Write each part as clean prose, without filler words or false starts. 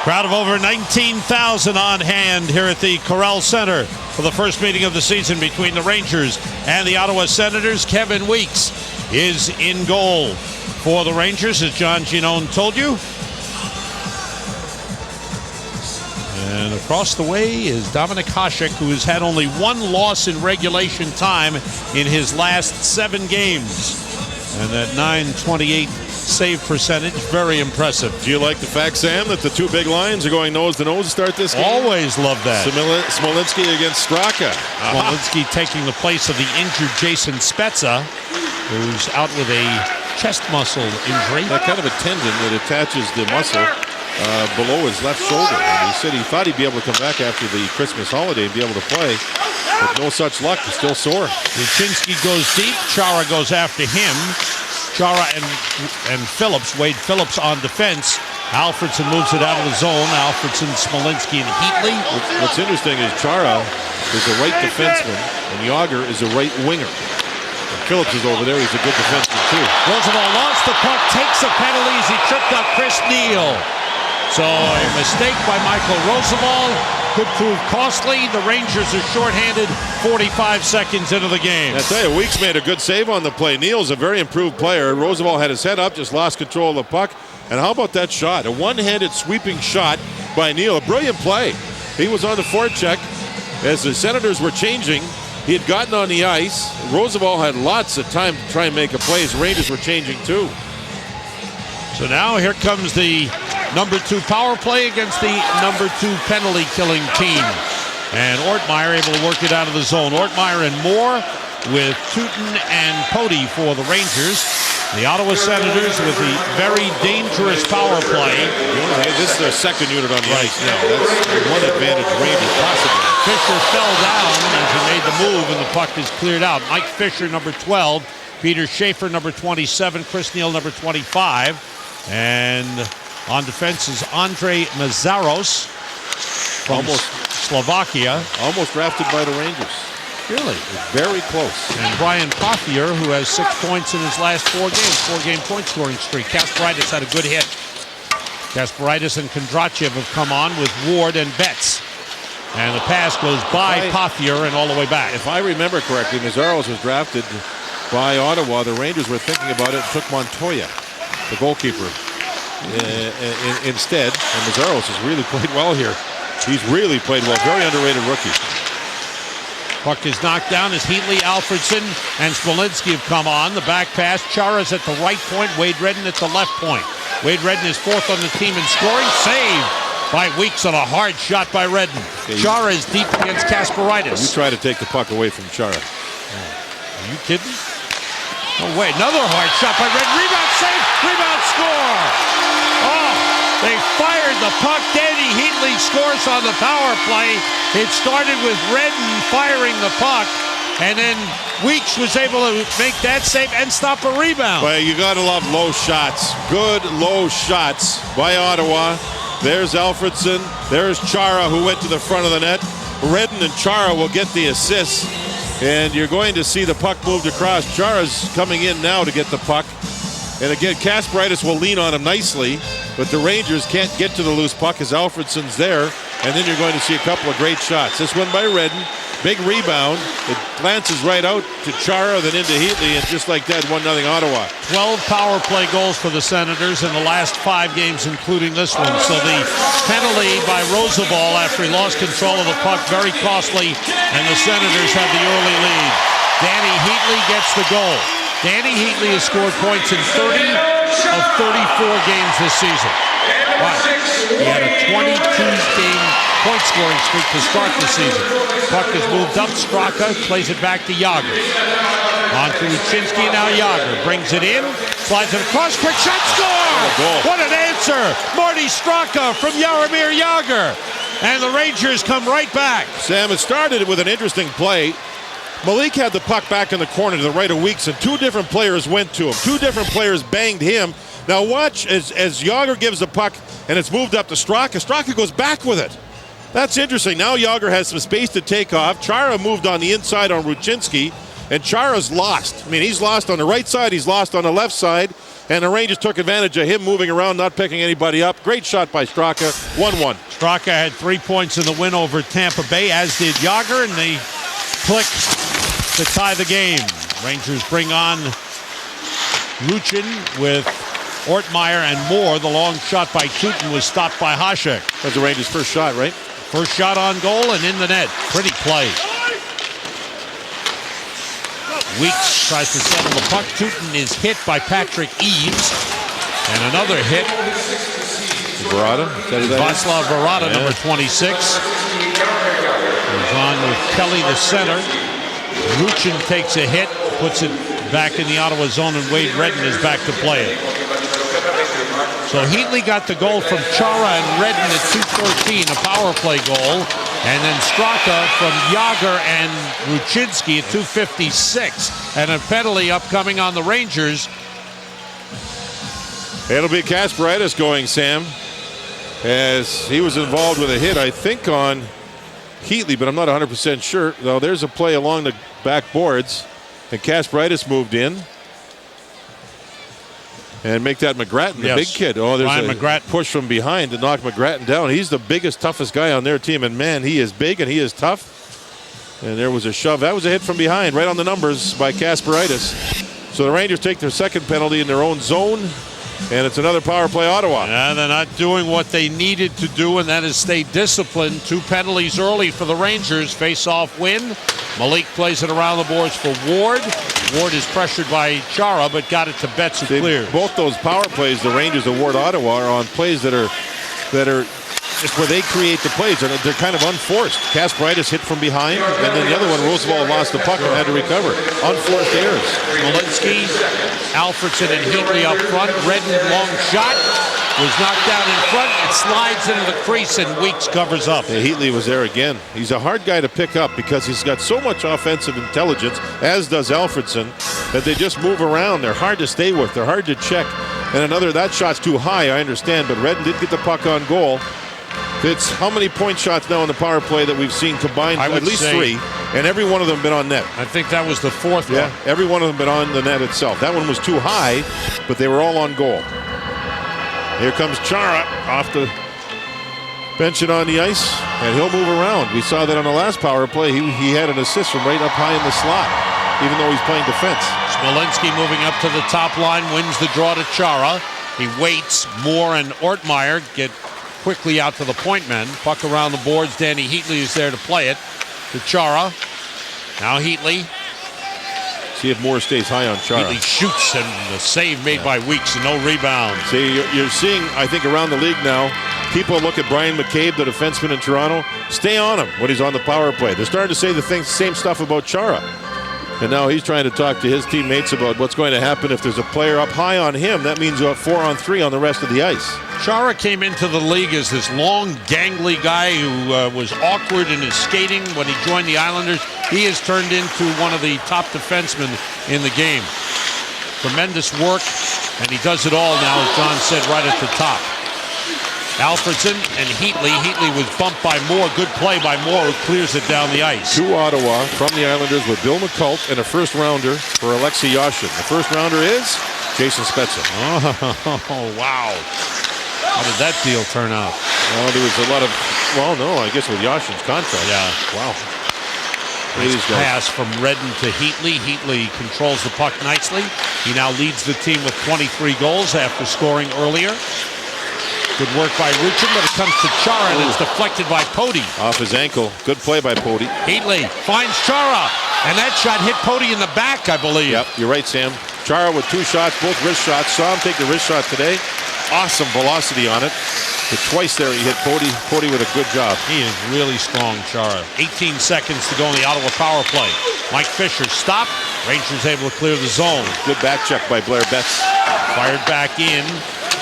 Crowd of over 19,000 on hand here at the Corral Center for the first meeting of the season between the Rangers and the Ottawa Senators. Kevin Weeks is in goal for the Rangers, as John Ginone told you. And across the way is Dominik Hasek, who has had only one loss in regulation time in his last 7 games. And that .928 save percentage, very impressive. Do you like the fact, Sam, that the two big lions are going nose to nose to start this game? Always love that. Smolinski against Straka. Smolinski taking the place of the injured Jason Spezza, who's out with a chest muscle injury. That kind of a tendon that attaches the muscle below his left shoulder. And he said he thought he'd be able to come back after the Christmas holiday and be able to play, but no such luck. He's still sore. Ruchinski goes deep. Chara goes after him. Chara and Phillips, Wade Phillips on defense. Alfredson moves it out of the zone. Alfredson, Smolinski, and Heatley. What's interesting is Chara is a right defenseman, and Yager is a right winger. And Phillips is over there. He's a good defenseman, too. Roosevelt lost the puck, takes a penalty as he tripped up Chris Neal. So a mistake by Michael Roosevelt could prove costly. The Rangers are shorthanded 45 seconds into the game. I tell you, Weeks made a good save on the play. Neal's a very improved player. Roosevelt had his head up, just lost control of the puck. And how about that shot? A one-handed sweeping shot by Neal. A brilliant play. He was on the forecheck as the Senators were changing. He had gotten on the ice. Roosevelt had lots of time to try and make a play as Rangers were changing too. So now here comes the number 2 power play against the number 2 penalty killing team. And Ortmeyer able to work it out of the zone. Ortmeyer and Moore with Tootin and Pody for the Rangers. The Ottawa Senators with the very dangerous power play. This is their second unit on the ice now. That's one advantage Rangers possibly. Fisher fell down as he made the move and the puck is cleared out. Mike Fisher, number 12. Peter Schaefer, number 27. Chris Neal, number 25. And on defense is Andre Mazaros from Slovakia. Almost drafted by the Rangers. Really? Very close. And Brian Pothier, who has 6 points in his last 4 games, 4-game point scoring streak. Kasparaitis had a good hit. Kasparaitis and Kondrachev have come on with Ward and Betts. And the pass goes by Pothier and all the way back. If I remember correctly, Mazaros was drafted by Ottawa. The Rangers were thinking about it and took Montoya, the goalkeeper, instead. And Mazaros has really played well here. He's really played well. Very underrated rookie. Puck is knocked down as Heatley, Alfredson, and Smolinski have come on. The back pass. Chara's at the right point. Wade Redden at the left point. Wade Redden is 4th on the team in scoring. Save by Weeks on a hard shot by Redden. Chara is deep against Kasparaitis. You try to take the puck away from Chara. Are you kidding? Oh, wait, another hard shot by Redden. Rebound save, rebound score. Oh, they fired the puck. Danny Heatley scores on the power play. It started with Redden firing the puck, and then Weeks was able to make that save and stop a rebound. Well, you got to love low shots. Good low shots by Ottawa. There's Alfredson. There's Chara, who went to the front of the net. Redden and Chara will get the assists. And you're going to see the puck moved across. Chara's coming in now to get the puck. And again, Kasparaitis will lean on him nicely, but the Rangers can't get to the loose puck as Alfredson's there. And then you're going to see a couple of great shots. This one by Redden. Big rebound. It glances right out to Chara, then into Heatley, and just like that, 1-0 Ottawa. 12 power play goals for the Senators in the last 5 games, including this one. So the penalty by Roosevelt after he lost control of the puck, very costly, and the Senators have the early lead. Danny Heatley gets the goal. Danny Heatley has scored points in 30 of 34 games this season. Wow. He had a 22-game point scoring streak to start the season. Puck is moved up. Straka plays it back to Yager. On to Ruchinski, now Yager brings it in, slides it across, quick shot, score! What an answer! Marty Straka from Jaromir Yager. And the Rangers come right back. Sam, it started with an interesting play. Malik had the puck back in the corner to the right of Weeks, and 2 different players went to him. 2 different players banged him. Now watch as Yager gives the puck and it's moved up to Straka. Straka goes back with it. That's interesting. Now Yager has some space to take off. Chara moved on the inside on Ruchinski, and Chara's lost. I mean, he's lost on the right side, he's lost on the left side, And the Rangers took advantage of him moving around, not picking anybody up. Great shot by Straka, 1-1. Straka had 3 points in the win over Tampa Bay, as did Jágr, and they click to tie the game. Rangers bring on Luchin with Ortmeyer and Moore. The long shot by Tutin was stopped by Hasek. That's the Rangers' first shot, right? First shot on goal and in the net. Pretty play. Weeks tries to settle the puck. Tutin is hit by Patrick Eaves. And another hit. Verada? Václav Verada, number 26. He's on with Kelly, the center. Luchin takes a hit, puts it back in the Ottawa zone, and Wade Redden is back to play it. So Heatley got the goal from Chara and Redden at 2:14, a power play goal. And then Straka from Jágr and Ruchinski at 2:56. And a penalty upcoming on the Rangers. It'll be Kasparaitis going, Sam, as he was involved with a hit, I think, on Heatley, but I'm not 100% sure. Though there's a play along the back boards, and Kasparaitis moved in. And make that McGrattan, the big kid. Oh, there's Ryan a McGrattan. push from behind to knock McGrattan down. He's the biggest, toughest guy on their team, and man, he is big and he is tough. And there was a shove. That was a hit from behind, right on the numbers by Kasparaitis. So the Rangers take their second penalty in their own zone, and it's another power play Ottawa. Yeah, they're not doing what they needed to do, and that is stay disciplined. 2 penalties early for the Rangers. Face-off win. Malik plays it around the boards for Ward. Ward is pressured by Chara, but got it to Betts, who clears. Both those power plays the Rangers award Ottawa are on plays that are just where they create the plays. They're kind of unforced. Kasparaitis hit from behind, and then the other one, Roosevelt lost the puck and had to recover. Unforced errors. Smolinski, Alfredson, and Heatley up front. Redden, long shot, was knocked down in front. It slides into the crease, and Weeks covers up. Yeah, Heatley was there again. He's a hard guy to pick up because he's got so much offensive intelligence, as does Alfredson, that they just move around. They're hard to stay with. They're hard to check. And that shot's too high, I understand, but Redden did get the puck on goal. It's how many point shots now in the power play that we've seen combined? At least 3, and every one of them been on net. I think that was the 4th one. Yeah, every one of them been on the net itself. That one was too high, but they were all on goal. Here comes Chara off the bench and on the ice, and he'll move around. We saw that on the last power play. He had an assist from right up high in the slot, even though he's playing defense. Smolinski moving up to the top line, wins the draw to Chara. He waits. Moore and Ortmeyer get quickly out to the point men. Puck around the boards. Danny Heatley is there to play it to Chara. Now Heatley. See if Moore stays high on Chara. Heatley shoots, and the save made by Weeks, and no rebound. See, you're seeing, I think, around the league now, people look at Brian McCabe, the defenseman in Toronto, stay on him when he's on the power play. They're starting to say the same stuff about Chara. And now he's trying to talk to his teammates about what's going to happen if there's a player up high on him. That means 4-on-3 on the rest of the ice. Chara came into the league as this long, gangly guy who was awkward in his skating when he joined the Islanders. He has turned into one of the top defensemen in the game. Tremendous work, and he does it all now, as John said, right at the top. Alfredson and Heatley. Heatley was bumped by Moore. Good play by Moore, who clears it down the ice. To Ottawa from the Islanders with Bill McCult and a first rounder for Alexei Yashin. The first rounder is Jason Spezza. Oh, wow. How did that deal turn out? Well, there was a lot of, I guess with Yashin's contract. Yeah. Wow. Nice pass from Redden to Heatley. Heatley controls the puck nicely. He now leads the team with 23 goals after scoring earlier. Good work by Ruchin, but it comes to Chara, and it's deflected by Pody. Off his ankle. Good play by Pody. Heatley finds Chara, and that shot hit Pody in the back, I believe. Yep, you're right, Sam. Chara with 2 shots, both wrist shots. Saw him take the wrist shot today. Awesome velocity on it. But twice there he hit Pody. Pody with a good job. He is really strong, Chara. 18 seconds to go in the Ottawa power play. Mike Fisher stopped. Rangers able to clear the zone. Good back check by Blair Betts. Fired back in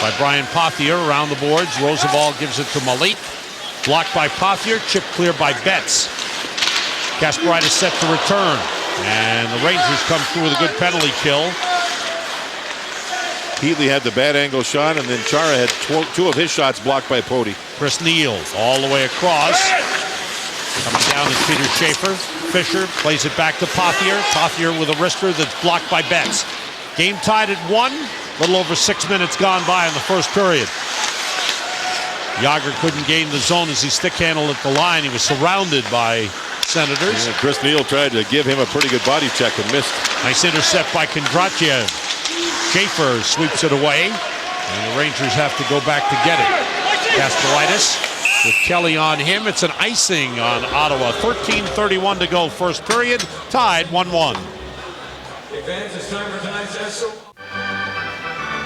by Brian Pothier around the boards. Roosevelt gives it to Malik. Blocked by Pothier. Chip clear by Betts. Kasparaitis set to return. And the Rangers come through with a good penalty kill. Heatley had the bad angle shot, and then Chara had 2 of his shots blocked by Pody. Chris Neal all the way across. Coming down is Peter Schaefer. Fisher plays it back to Pothier. Pothier with a wrister that's blocked by Betts. Game tied at 1. little over 6 minutes gone by in the first period. Yager couldn't gain the zone as he stick handled at the line. He was surrounded by Senators. Yeah, Chris Neal tried to give him a pretty good body check and missed. Nice intercept by Kondratyev. Schaefer sweeps it away, and the Rangers have to go back to get it. Kasparaitis with Kelly on him. It's an icing on Ottawa. 13:31 to go first period. Tied 1-1.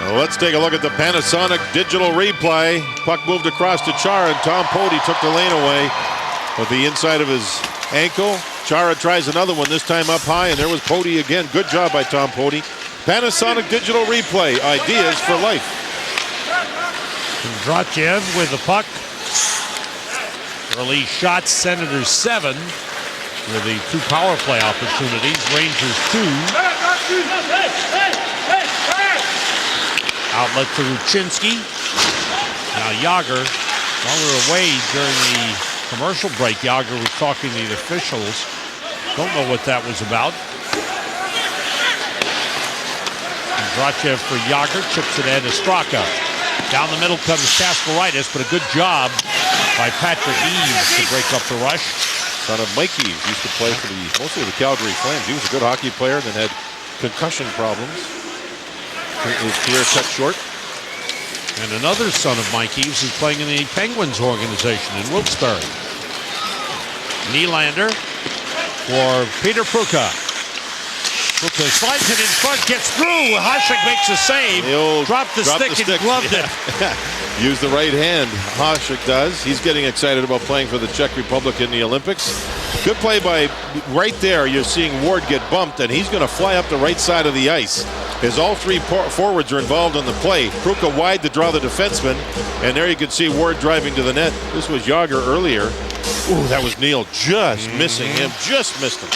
Well, let's take a look at the Panasonic digital replay. Puck moved across to Chara, and Tom Poti took the lane away with the inside of his ankle. Chara tries another one, this time up high, and there was Poti again. Good job by Tom Poti. Panasonic digital replay. Ideas for life. Kondratyev with the puck. Early shots, Senators 7 with the 2 power play opportunities. Rangers 2. Outlet to Ruchinski. Now Yager, while we were away during the commercial break, Yager was talking to the officials. Don't know what that was about. Kondratyev for Yager, chips it in to Straka. Down the middle comes Kasparaitis, but a good job by Patrick Eaves to break up the rush. Son of Mike Eaves, used to play for mostly the Calgary Flames. He was a good hockey player, then had concussion problems. His career cut short. And another son of Mike Eaves is playing in the Penguins organization in Wilkes-Barre. Nylander for Peter Pruka. Pruka slides it in front, gets through. Hasek makes a save. Dropped the stick and gloved it. Use the right hand. Hasek does. He's getting excited about playing for the Czech Republic in the Olympics. Good play by right there. You're seeing Ward get bumped, and he's going to fly up the right side of the ice. As all 3 forwards are involved in the play. Pruka wide to draw the defenseman, and there you can see Ward driving to the net. This was Yager earlier. Ooh, that was Neal just missing him. Just missed him.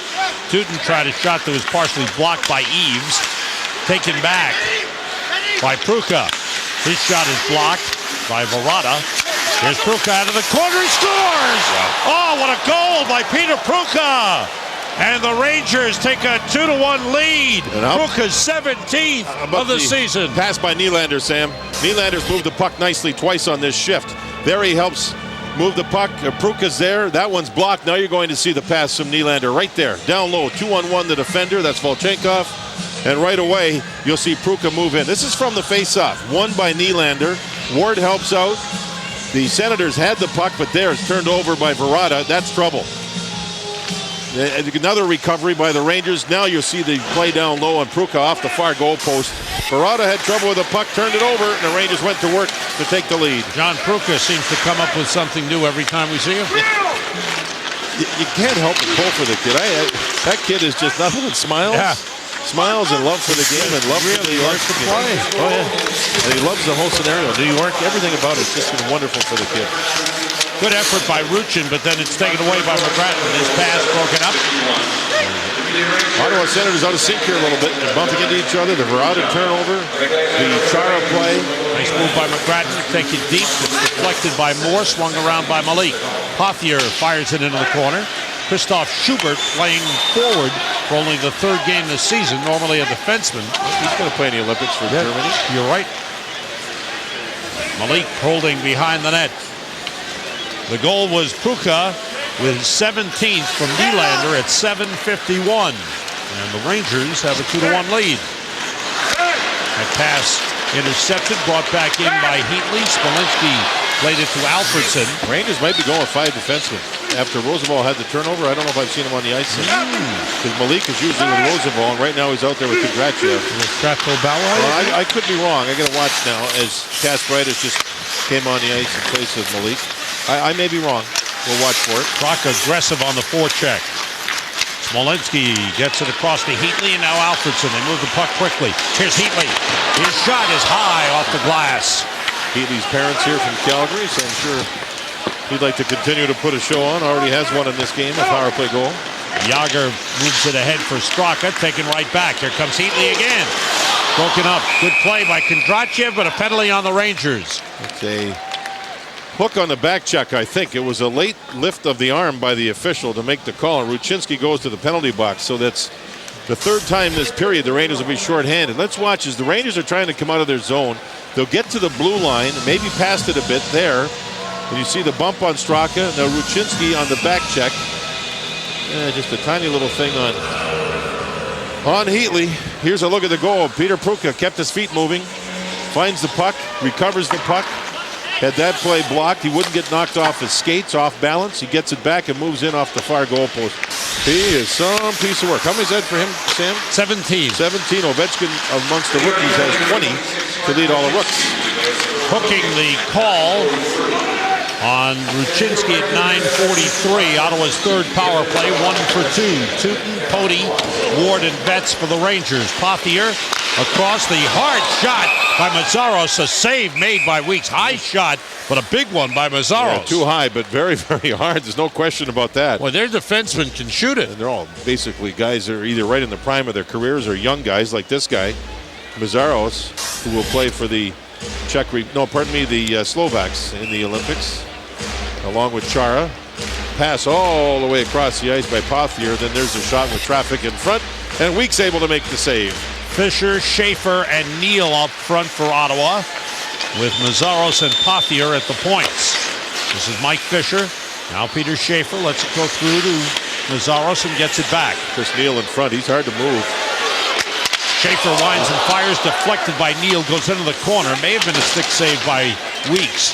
Tootin tried a shot that was partially blocked by Eaves. Taken back by Pruka. His shot is blocked by Verada. Here's Pruka out of the corner. He scores! Wow. Oh, what a goal by Peter Pruka! And the Rangers take a 2-1 lead. Pruka's 17th of the season. Pass by Nylander, Sam. Nylander's moved the puck nicely twice on this shift. There he helps move the puck. Pruka's there. That one's blocked. Now you're going to see the pass from Nylander right there. Down low. 2-on-1 the defender. That's Volchenkov. And right away, you'll see Pruka move in. This is from the face-off. Won by Nylander. Ward helps out. The Senators had the puck, but there it's turned over by Verada. That's trouble. Another recovery by the Rangers. Now you'll see the play down low on Pruka off the far goal post. Verada had trouble with the puck, turned it over, and the Rangers went to work to take the lead. John Pruka seems to come up with something new every time we see him. You can't help but pull for the kid. That kid is just nothing but smiles. Yeah. Smiles and love for the game and love for the likes to play. Oh, yeah. And he loves the whole scenario. New York, everything about it has just been wonderful for the kid. Good effort by Ruchin, but then it's taken away by McGrattan. His pass broken up. Ottawa Senators out of sync here a little bit. They're bumping into each other. The Verada turnover. The Chara play. Nice move by McGrattan. Take it deep. It's deflected by Moore. Swung around by Malik. Pothier fires it into the corner. Christoph Schubert playing forward for only the 3rd game this season. Normally a defenseman. He's going to play in the Olympics for Germany. You're right. Malik holding behind the net. The goal was Pruka with 17th from Nylander at 7:51. And the Rangers have a 2-1 lead. That pass intercepted, brought back in by Heatley. Smolinski played it to Alfredson. Rangers might be going with 5 defensemen. After Roosevelt had the turnover, I don't know if I've seen him on the ice since. Because Malik is usually with Roosevelt, and right now he's out there with Kondratyev. Well, I could be wrong. I got to watch now as Kasparaitis just came on the ice in place of Malik. I may be wrong. We'll watch for it. Brock aggressive on the forecheck. Smolinski gets it across to Heatley, and now Alfredson. They move the puck quickly. Here's Heatley. His shot is high off the glass. Heatley's parents here from Calgary, so I'm sure he'd like to continue to put a show on. Already has one in this game, a power play goal. Yager moves it ahead for Straka, taken right back. Here comes Heatley again. Broken up. Good play by Kondratyev, but a penalty on the Rangers. It's a hook on the back check, I think. It was a late lift of the arm by the official to make the call, and Ruchinski goes to the penalty box. So that's The third time this period, the Rangers will be shorthanded. Let's watch as the Rangers are trying to come out of their zone. They'll get to the blue line, maybe past it a bit there. And you see the bump on Straka. Now Ruchinski on the back check. Just a tiny little thing on Heatley. Here's a look at the goal. Peter Pruka kept his feet moving. Finds the puck, recovers the puck. Had that play blocked, he wouldn't get knocked off his skates, off balance. He gets it back and moves in off the far goal post. He is some piece of work. How many is that for him, Sam? 17. 17. Ovechkin amongst the rookies has 20 to lead all the rooks. Hooking the call on Ruchinski at 9:43. Ottawa's third power play, 1 for 2. Tootin, Pody, Ward, and Betts for the Rangers. Pothier across, the hard shot by Mazzaros. A save made by Weeks. High shot, but a big one by Mazzaros. Yeah, too high, but very, very hard. There's no question about that. Well, their defensemen can shoot it. And they're all basically guys that are either right in the prime of their careers or young guys like this guy, Mazzaros, who will play for the the Slovaks in the Olympics, along with Chara. Pass all the way across the ice by Pothier. Then there's a shot with traffic in front, and Weeks able to make the save. Fisher, Schaefer, and Neal up front for Ottawa, with Mazzaros and Pothier at the points. This is Mike Fisher. Now Peter Schaefer lets it go through to Mazzaros and gets it back. Chris Neal in front. He's hard to move. Schaefer winds and fires, deflected by Neal, goes into the corner. May have been a stick save by Weeks.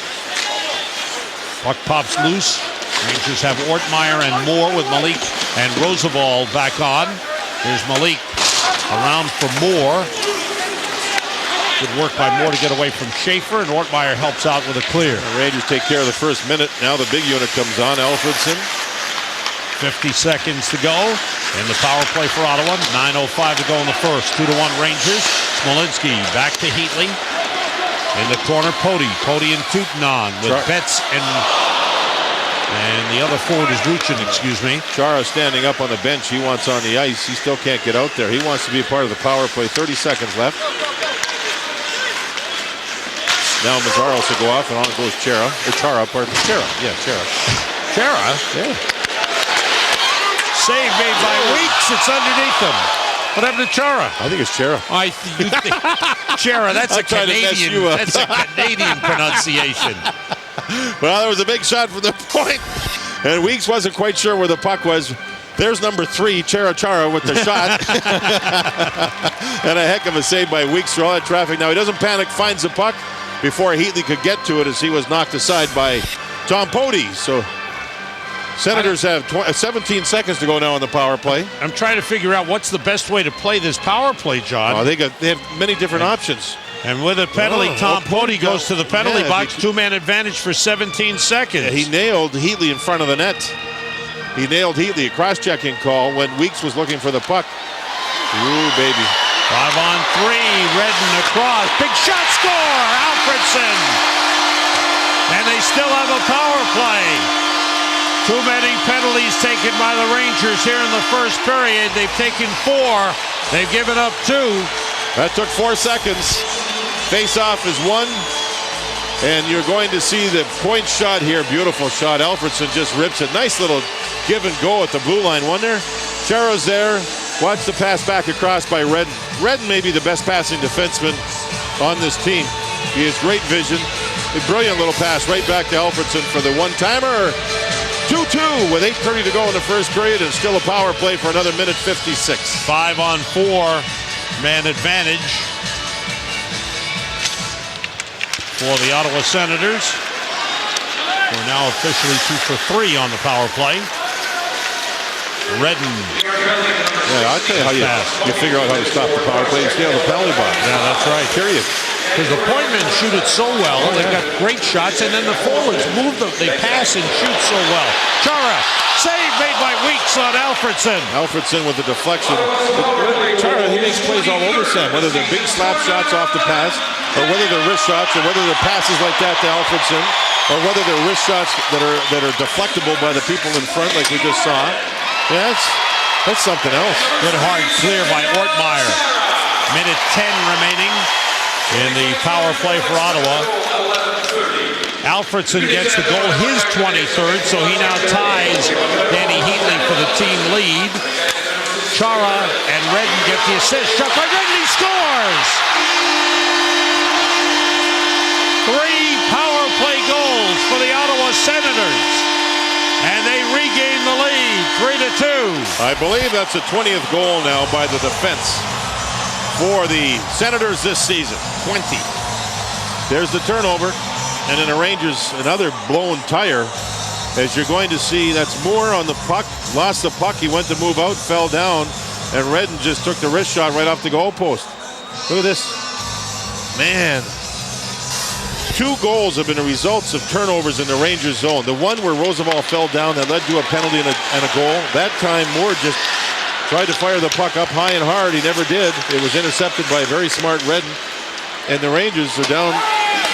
Puck pops loose. Rangers have Ortmeyer and Moore with Malik and Roosevelt back on. Here's Malik around for Moore. Good work by Moore to get away from Schaefer, and Ortmeyer helps out with a clear. The Rangers take care of the first minute. Now the big unit comes on, Alfredson. 50 seconds to go in the power play for Ottawa. 9:05 to go in the first. 2-1 Rangers. Smolinski back to Heatley. In the corner, Pody and Tootin on with Betts and the other forward is Ruchin, excuse me. Chara standing up on the bench. He wants on the ice. He still can't get out there. He wants to be a part of the power play. 30 seconds left. Now Mazzaros will go off, and on goes Chara. Chara. Yeah, Chara. Chara? Yeah. Save made by Weeks. It's underneath him. What happened to Chara? I think it's Chara. You think Chara? That's a Canadian. That's a Canadian pronunciation. Well, there was a big shot from the point, and Weeks wasn't quite sure where the puck was. There's number 3, Chara with the shot. And a heck of a save by Weeks through all that traffic. Now he doesn't panic, finds the puck before Heatley could get to it as he was knocked aside by Tom Pody. So Senators have 17 seconds to go now on the power play. I'm trying to figure out what's the best way to play this power play, John. Oh, they have many different options. And with a penalty, Tom Pody goes to the penalty box. Two-man advantage for 17 seconds. Yeah, he nailed Heatley in front of the net. He nailed Heatley, a cross-checking call when Weeks was looking for the puck. Ooh, baby. 5-on-3, Redden across. Big shot, score, Alfredson. And they still have a power play. Too many penalties taken by the Rangers here in the first period. They've taken 4. They've given up 2. That took 4 seconds. Face-off is 1. And you're going to see the point shot here. Beautiful shot. Alfredson just rips it. Nice little give and go at the blue line, wasn't there? Chara's there. Watch the pass back across by Redden. Redden may be the best passing defenseman on this team. He has great vision. A brilliant little pass right back to Alfredson for the one-timer. 2-2 with 8:30 to go in the first period, and still a power play for another minute 56. 5-on-4 man advantage for the Ottawa Senators. We're now officially 2 for 3 on the power play. Redden. Yeah, I'll tell you how you figure out how to stop the power play. You stay on the penalty box. Yeah, that's right. Period. Because the point men shoot it so well, they've got great shots, and then the forwards move them. They pass and shoot so well. Chara, save made by Weeks on Alfredson. Alfredson with the deflection. Chara, he makes plays all over, Sam, whether they're big slap shots off the pass, or whether they're wrist shots, or whether they're passes like that to Alfredson, or whether they're wrist shots that are deflectable by the people in front, like we just saw. Yeah, that's something else. Good hard clear by Ortmeyer. Minute 10 remaining in the power play for Ottawa. Alfredson gets the goal, his 23rd, so he now ties Danny Heatley for the team lead. Chara and Redden get the assist. Shot by Redden, he scores! 3 power play goals for the Ottawa Senators. And they regain the lead, 3-2. I believe that's the 20th goal now by the defense for the Senators this season. 20. There's the turnover. And then the Rangers, another blown tire. As you're going to see, that's Moore on the puck. Lost the puck. He went to move out, fell down. And Redden just took the wrist shot right off the goalpost. Look at this. Man. 2 goals have been the results of turnovers in the Rangers zone. The one where Roosevelt fell down that led to a penalty and a goal. That time Moore just tried to fire the puck up high and hard. He never did. It was intercepted by a very smart Redden. And the Rangers are down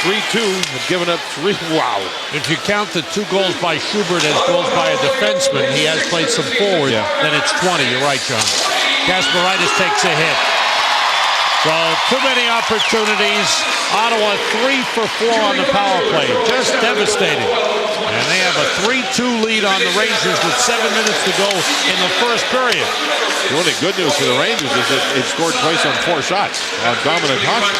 3-2. Have given up 3. Wow. If you count the 2 goals by Schubert as goals by a defenseman, he has played some forward, then it's 20. You're right, John. Gasparitis takes a hit. So too many opportunities. Ottawa 3 for 4 on the power play. Just devastating. And they have a 3-2 lead on the Rangers with 7 minutes to go in the first period. The only good news for the Rangers is that it scored twice on 4 shots on dominant hockey.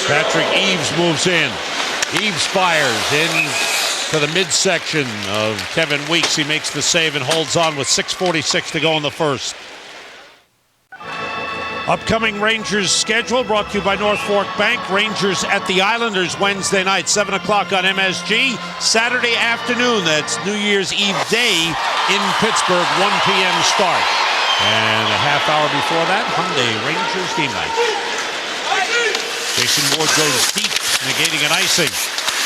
Patrick Eaves moves in. Eaves fires in to the midsection of Kevin Weeks. He makes the save and holds on with 6:46 to go in the first. Upcoming Rangers schedule brought to you by North Fork Bank. Rangers at the Islanders Wednesday night, 7 o'clock on MSG. Saturday afternoon, that's New Year's Eve day in Pittsburgh, 1 p.m. start. And a half hour before that, Hyundai Rangers game night. Jason Ward goes deep, negating an icing.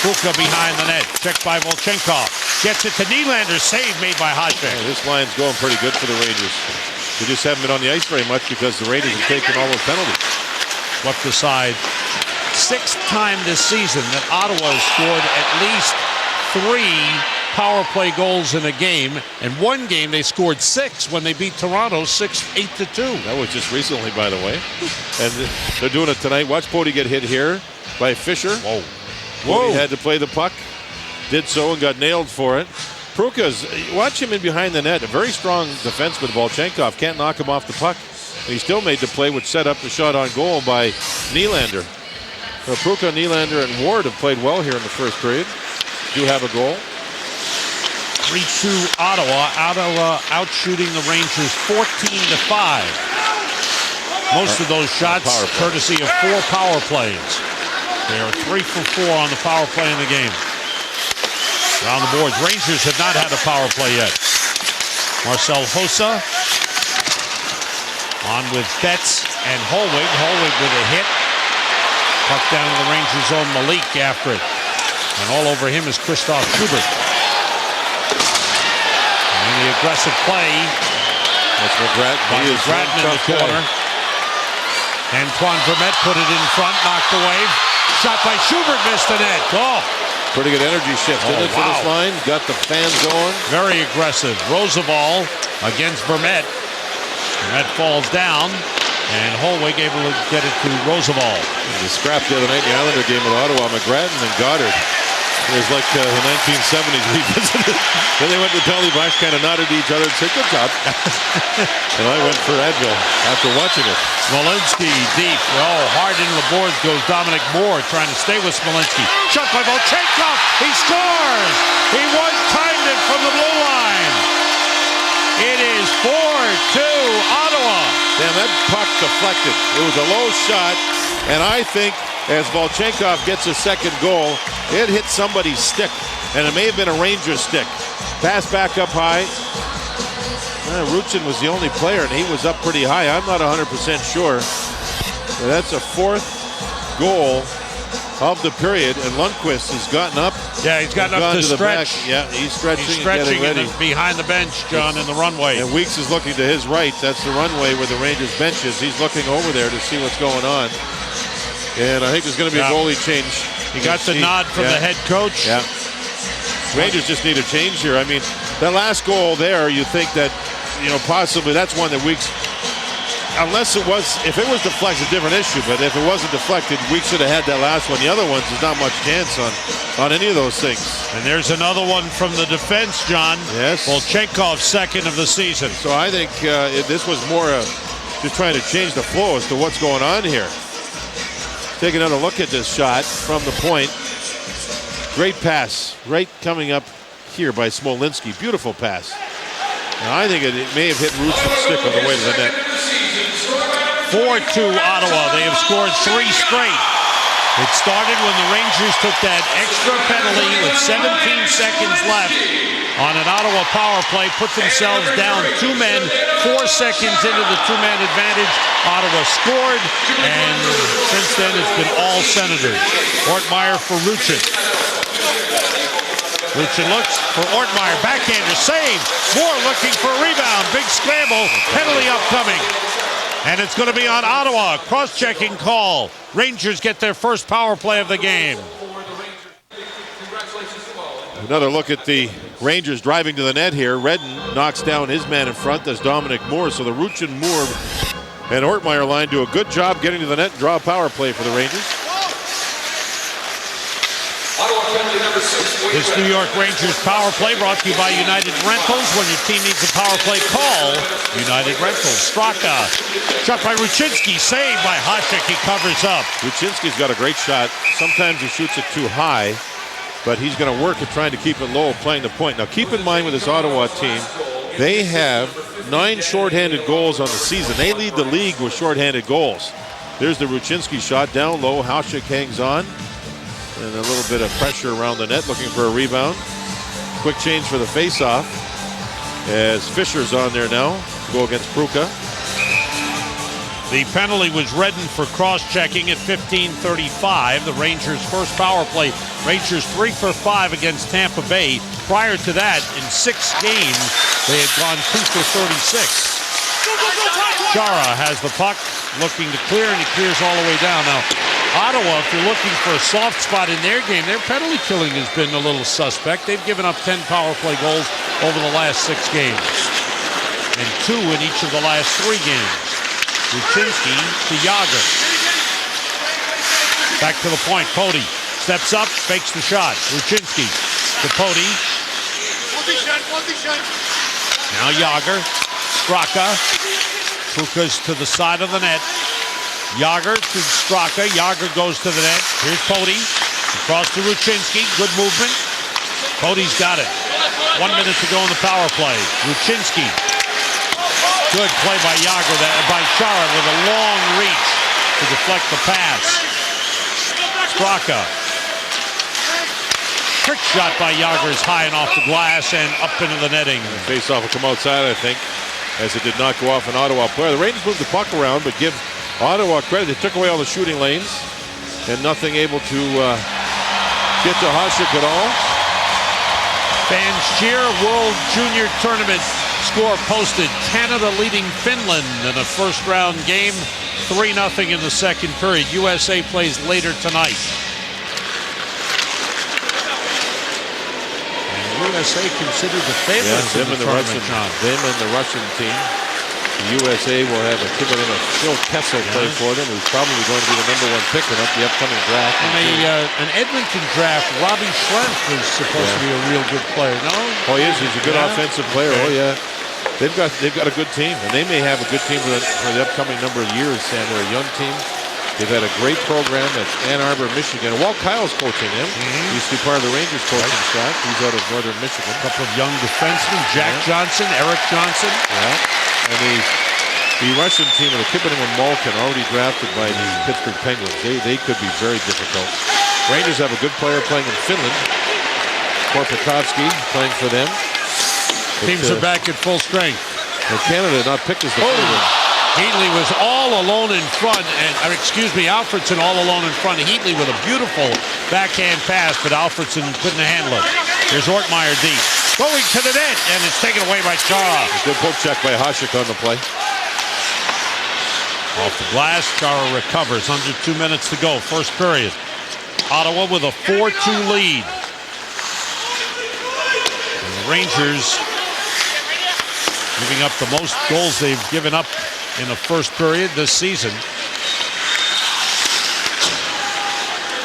Kuka behind the net, checked by Volchenkov. Gets it to Nylander, save made by Hasek. Yeah, this line's going pretty good for the Rangers. They just haven't been on the ice very much because the Rangers have taken all those penalties. Swept aside. 6th time this season that Ottawa has scored at least 3 power play goals in a game. And one game they scored 6 when they beat Toronto 8-2. That was just recently, by the way. And they're doing it tonight. Watch Pody get hit here by Fisher. Whoa. He had to play the puck. Did so and got nailed for it. Pruka's, watch him in behind the net. A very strong defenseman, Volchenkov. Can't knock him off the puck. And he still made the play, which set up the shot on goal by Nylander. So Pruka, Nylander, and Ward have played well here in the first period. Do have a goal. 3-2 Ottawa. Ottawa outshooting the Rangers 14-5. Most of those shots courtesy of 4 power plays. They are 3 for 4 on the power play in the game. Around the boards, Rangers have not had a power play yet. Marcel Hossa on with Betts and Holwig. Holwig with a hit. Puck down to the Rangers zone. Malik after it. And all over him is Christoph Schubert. And the aggressive play. That's McGrattan. He is McGrattan in the corner. Antoine Vermette put it in front, knocked away. Shot by Schubert, missed the net. Oh. Pretty good energy shift in it for this line. Got the fans going. Very aggressive. Roosevelt against Vermette. Vermette falls down, and Holwig able to get it to Roosevelt. The scrap the other night in the Islander game with Ottawa, McGrattan and Goddard. It was like the 1970s revisited. Then they went to the penalty box, kind of nodded to each other and said, good job. And I went for Advil after watching it. Smolinski deep. Oh, hard into the boards goes Dominic Moore trying to stay with Smolinski. Shot by Volchenkov. He scores. He one-timed it from the blue line. It is 4-2 Ottawa. Damn, that puck deflected. It was a low shot, and I think as Volchenkov gets a second goal, it hit somebody's stick, and it may have been a Ranger stick. Pass back up high. Ruchin was the only player, and he was up pretty high. I'm not 100% sure. But that's a 4th goal of the period, and Lundqvist has gotten up. Yeah, he's gotten up to stretch. Yeah, he's stretching. He's stretching and behind the bench, John, in the runway. And Weeks is looking to his right. That's the runway where the Rangers bench is. He's looking over there to see what's going on. And I think there's going to be a goalie change. He got the nod from the head coach. Yeah. Rangers just need a change here. I mean, that last goal there, you think that, possibly that's one that Weeks unless if it was deflected, a different issue. But if it wasn't deflected, we should have had that last one. The other ones, there's not much chance on any of those things. And there's another one from the defense, John. Yes. Volchenkov, second of the season. So I think this was more just trying to change the flow as to what's going on here. Take another look at this shot from the point. Great pass, right coming up here by Smolinski. Beautiful pass. Now I think it may have hit Ruchin's stick on the way to the net. 4-2 Ottawa. They have scored 3 straight. It started when the Rangers took that extra penalty with 17 seconds left on an Ottawa power play, put themselves down 2 men, 4 seconds into the 2-man advantage. Ottawa scored, and since then it's been all Senators. Ortmeyer for Ruchin. Ruchin looks for Ortmeyer, backhander, save. Moore looking for a rebound, big scramble, penalty upcoming. And it's going to be on Ottawa. Cross-checking call. Rangers get their first power play of the game. Another look at the Rangers driving to the net here. Redden knocks down his man in front. That's Dominic Moore. So the Ruchin, Moore, and Ortmeyer line do a good job getting to the net and draw a power play for the Rangers. This New York Rangers power play brought to you by United Rentals. When your team needs a power play, call United Rentals. Straka, shot by Ruchinski, saved by Hasek. He covers up. Ruchinski's got a great shot. Sometimes he shoots it too high, but he's going to work at trying to keep it low, playing the point. Now keep in mind with this Ottawa team, they have 9 shorthanded goals on the season. They lead the league with shorthanded goals. There's the Ruchinski shot down low. Hasek hangs on. And a little bit of pressure around the net, looking for a rebound. Quick change for the face-off as Fisher's on there now to go against Pruka. The penalty was Redden for cross-checking at 15:35. The Rangers' first power play. Rangers 3 for 5 against Tampa Bay. Prior to that, in 6 games, they had gone 2 for 36. Chara has the puck, looking to clear, and he clears all the way down. Now, Ottawa, if you're looking for a soft spot in their game, their penalty killing has been a little suspect. They've given up 10 power play goals over the last 6 games, and 2 in each of the last 3 games. Ruchinski to Yager. Back to the point. Pody steps up, fakes the shot. Ruchinski to Pody. Now Yager. Straka. Pruka's to the side of the net. Yager to Straka. Yager goes to the net. Here's Pody. Across to Ruchinski. Good movement. Pody's got it. 1 minute to go in the power play. Ruchinski. Good play by Yager, by Chara with a long reach to deflect the pass. Straka. Trick shot by Yager is high and off the glass and up into the netting. Face-off will come outside, I think, as it did not go off an Ottawa player. The Rangers moved the puck around, but give Ottawa credit. They took away all the shooting lanes and nothing able to get to Hasek at all. Fans cheer. World Junior Tournament score posted. Canada leading Finland in a first-round game. 3-0 in the second period. USA plays later tonight. And USA considered the favorites in the tournament, John. Them and the Russian team. The USA will have a kid by the name of Phil Kessel play for them, who's probably going to be the #1 pick in the upcoming draft. In an Edmonton draft, Robbie Schrempf is supposed to be a real good player, no? Oh, he is. He's a good offensive player. Oh, yeah. They've got a good team, and they may have a good team for the upcoming number of years, Sam. They're a young team. They've had a great program at Ann Arbor, Michigan. Walt Kyle's coaching them. He used to be part of the Rangers coaching staff. He's out of Northern Michigan. A couple of young defensemen, Jack Johnson, Eric Johnson. Yeah. And the Russian team with a kid by the name of Malkin, already drafted by the Pittsburgh Penguins. They could be very difficult. Rangers have a good player playing in Finland. Korpakowski playing for them. Teams are back at full strength. And Canada not picked as the favorite. Heatley was all alone in front, Alfredson all alone in front. Heatley with a beautiful backhand pass, but Alfredson couldn't handle it. Here's Ortmeyer deep. Going to the net, and it's taken away by Chara. Good poke check by Hasek on the play. Off the glass, Chara recovers. Under 2 minutes to go, first period. Ottawa with a 4-2 lead. And the Rangers giving up the most goals they've given up in the first period this season.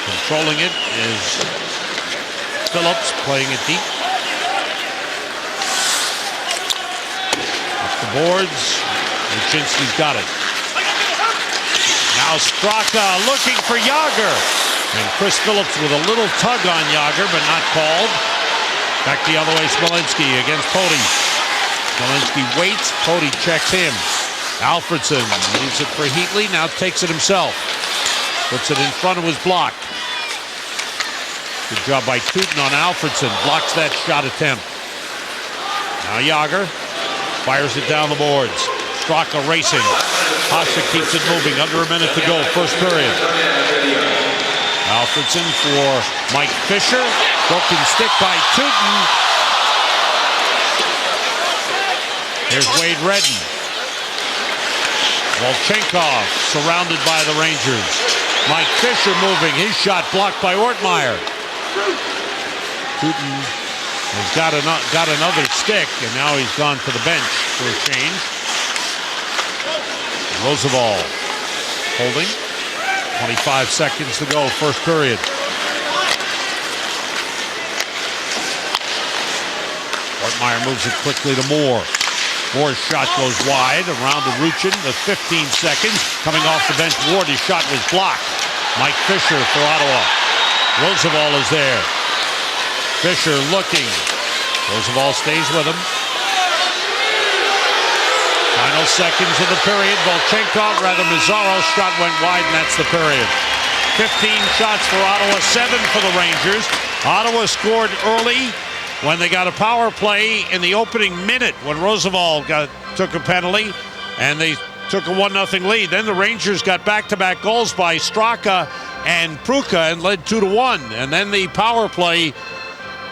Controlling it is Phillips, playing it deep. Up the boards. Luchinsky's got it. Now Straka looking for Jágr. And Chris Phillips with a little tug on Jágr, but not called. Back the other way, Smolinski against Pody. Smolinski waits, Pody checks him. Alfredson leaves it for Heatley, now takes it himself. Puts it in front of his block. Good job by Tootin on Alfredson. Blocks that shot attempt. Now Jágr fires it down the boards. Straka racing. Hasek keeps it moving. Under a minute to go. First period. Alfredson for Mike Fisher. Broken stick by Tootin. Here's Wade Redden. Volchenkov surrounded by the Rangers. Mike Fisher moving. His shot blocked by Ortmeyer. Tootin has got another stick, and now he's gone to the bench for a change. Roosevelt holding. 25 seconds to go, first period. Ortmeyer moves it quickly to Moore. Moore's shot goes wide around to Ruchin with 15 seconds. Coming off the bench, Ward, his shot was blocked. Mike Fisher for Ottawa. Roosevelt is there. Fisher looking. Roosevelt stays with him. Final seconds of the period. Volchenkov, rather Mazzaro's shot went wide, and that's the period. 15 shots for Ottawa, 7 for the Rangers. Ottawa scored early when they got a power play in the opening minute when Roosevelt took a penalty, and they took a 1-0 lead. Then the Rangers got back-to-back goals by Straka and Pruka and led 2-1. And then the power play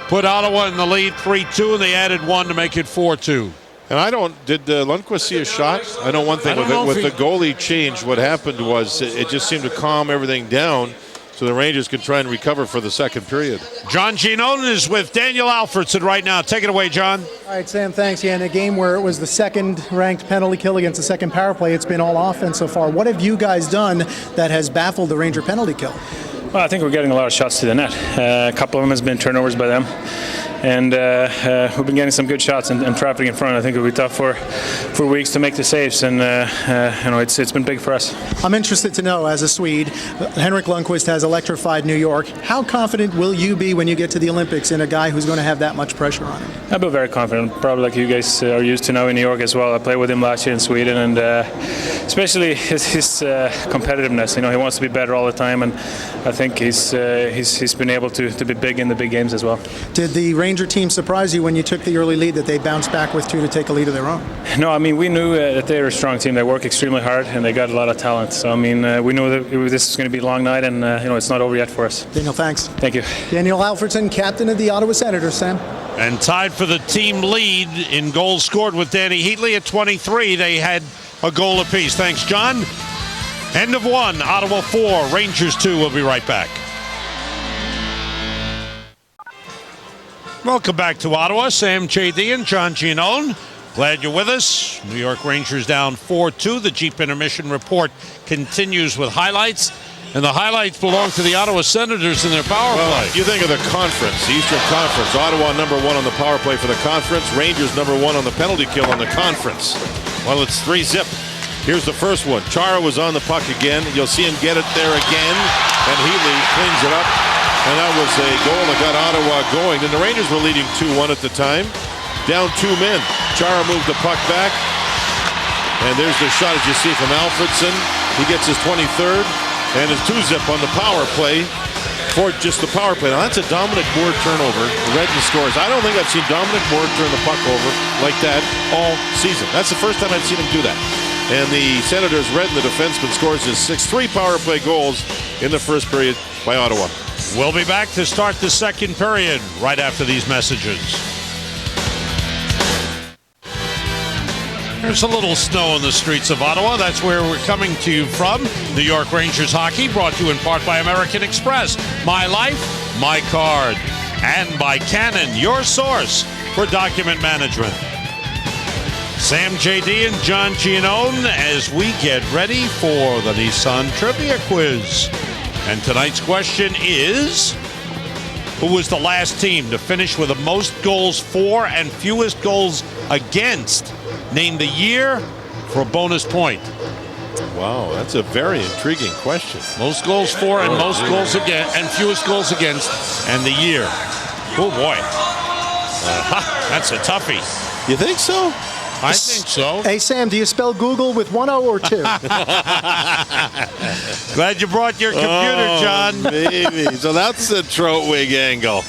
put Ottawa in the lead 3-2, and they added 1 to make it 4-2. And did Lundqvist see a shot? I know one thing with the goalie change, what happened was it just seemed to calm everything down so the Rangers could try and recover for the second period. John Giannone is with Daniel Alfredson right now. Take it away, John. All right, Sam, thanks. Yeah, in a game where it was the second-ranked penalty kill against the second power play, it's been all offense so far. What have you guys done that has baffled the Ranger penalty kill? Well, I think we're getting a lot of shots to the net. A couple of them has been turnovers by them. And we've been getting some good shots and traffic in front. I think it'll be tough for weeks to make the saves, and it's been big for us. I'm interested to know, as a Swede, Henrik Lundqvist has electrified New York. How confident will you be when you get to the Olympics in a guy who's going to have that much pressure on him? I feel very confident, probably like you guys are used to now in New York as well. I played with him last year in Sweden, and especially his competitiveness. He wants to be better all the time, and I think he's been able to be big in the big games as well. Did the Ranger team surprise you when you took the early lead that they bounced back with 2 to take a lead of their own? No, we knew that they were a strong team. They work extremely hard and they got a lot of talent. So we knew that this was going to be a long night, and it's not over yet for us. Daniel, thanks. Thank you. Daniel Alfredson, captain of the Ottawa Senators, Sam. And tied for the team lead in goals scored with Danny Heatley at 23. They had a goal apiece. Thanks, John. End of 1, Ottawa 4, Rangers 2. We'll be right back. Welcome back to Ottawa. Sam J.D. and John Giannone. Glad you're with us. New York Rangers down 4-2. The Jeep Intermission Report continues with highlights. And the highlights belong to the Ottawa Senators in their power play. You think of the conference, the Eastern Conference. Ottawa #1 on the power play for the conference. Rangers #1 on the penalty kill on the conference. Well, it's 3-0. Here's the first one. Chara was on the puck again. You'll see him get it there again. And Heatley cleans it up. And that was a goal that got Ottawa going. And the Rangers were leading 2-1 at the time. Down 2 men. Chara moved the puck back. And there's the shot, as you see, from Alfredson. He gets his 23rd. And his 2-zip on the power play for just the power play. Now, that's a Dominic Moore turnover. Redden scores. I don't think I've seen Dominic Moore turn the puck over like that all season. That's the first time I've seen him do that. And the Senators, Redden, the defenseman, scores his 6th 3 power play goals in the first period by Ottawa. We'll be back to start the second period right after these messages. There's a little snow in the streets of Ottawa. That's where we're coming to you from. New York Rangers hockey, brought to you in part by American Express. My life, my card. And by Canon, your source for document management. Sam JD and John Giannone as we get ready for the Nissan Trivia Quiz. And tonight's question is, who was the last team to finish with the most goals for and fewest goals against? Name the year for a bonus point. Wow, that's a very intriguing question. Most goals for and most goals against, and fewest goals against, and the year. Oh boy, that's a toughie. You think so? I think so. Hey, Sam, do you spell Google with 1 O or 2? Glad you brought your computer, John. Maybe. So that's the Trotwig angle.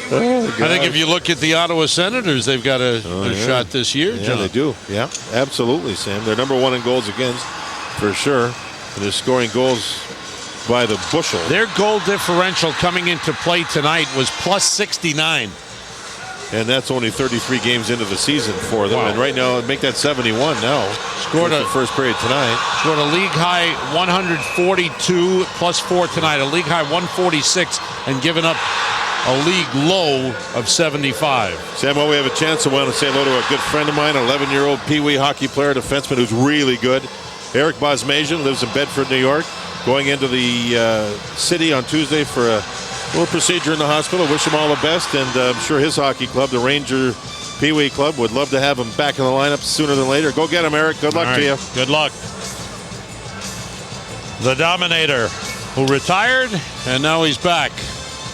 I think if you look at the Ottawa Senators, they've got a shot this year, Yeah, John. they do. Yeah, absolutely, Sam. They're number 1 in goals against, for sure. And they're scoring goals by the bushel. Their goal differential coming into play tonight was plus 69. And that's only 33 games into the season for them. Wow. And right now, make that 71 now. Scored the first period tonight. Scored a league high 142 plus 4 tonight, a league high 146, and given up a league low of 75. Sam, while we have a chance, I want to say hello to a good friend of mine, an 11-year-old Pee-wee hockey player, defenseman who's really good. Eric Bosmasian lives in Bedford, New York. Going into the city on Tuesday for a little procedure in the hospital. Wish him all the best, and I'm sure his hockey club, the Ranger Pee-wee Club, would love to have him back in the lineup sooner than later. Go get him, Eric. Good luck to you. Good luck. The Dominator, who retired, and now he's back.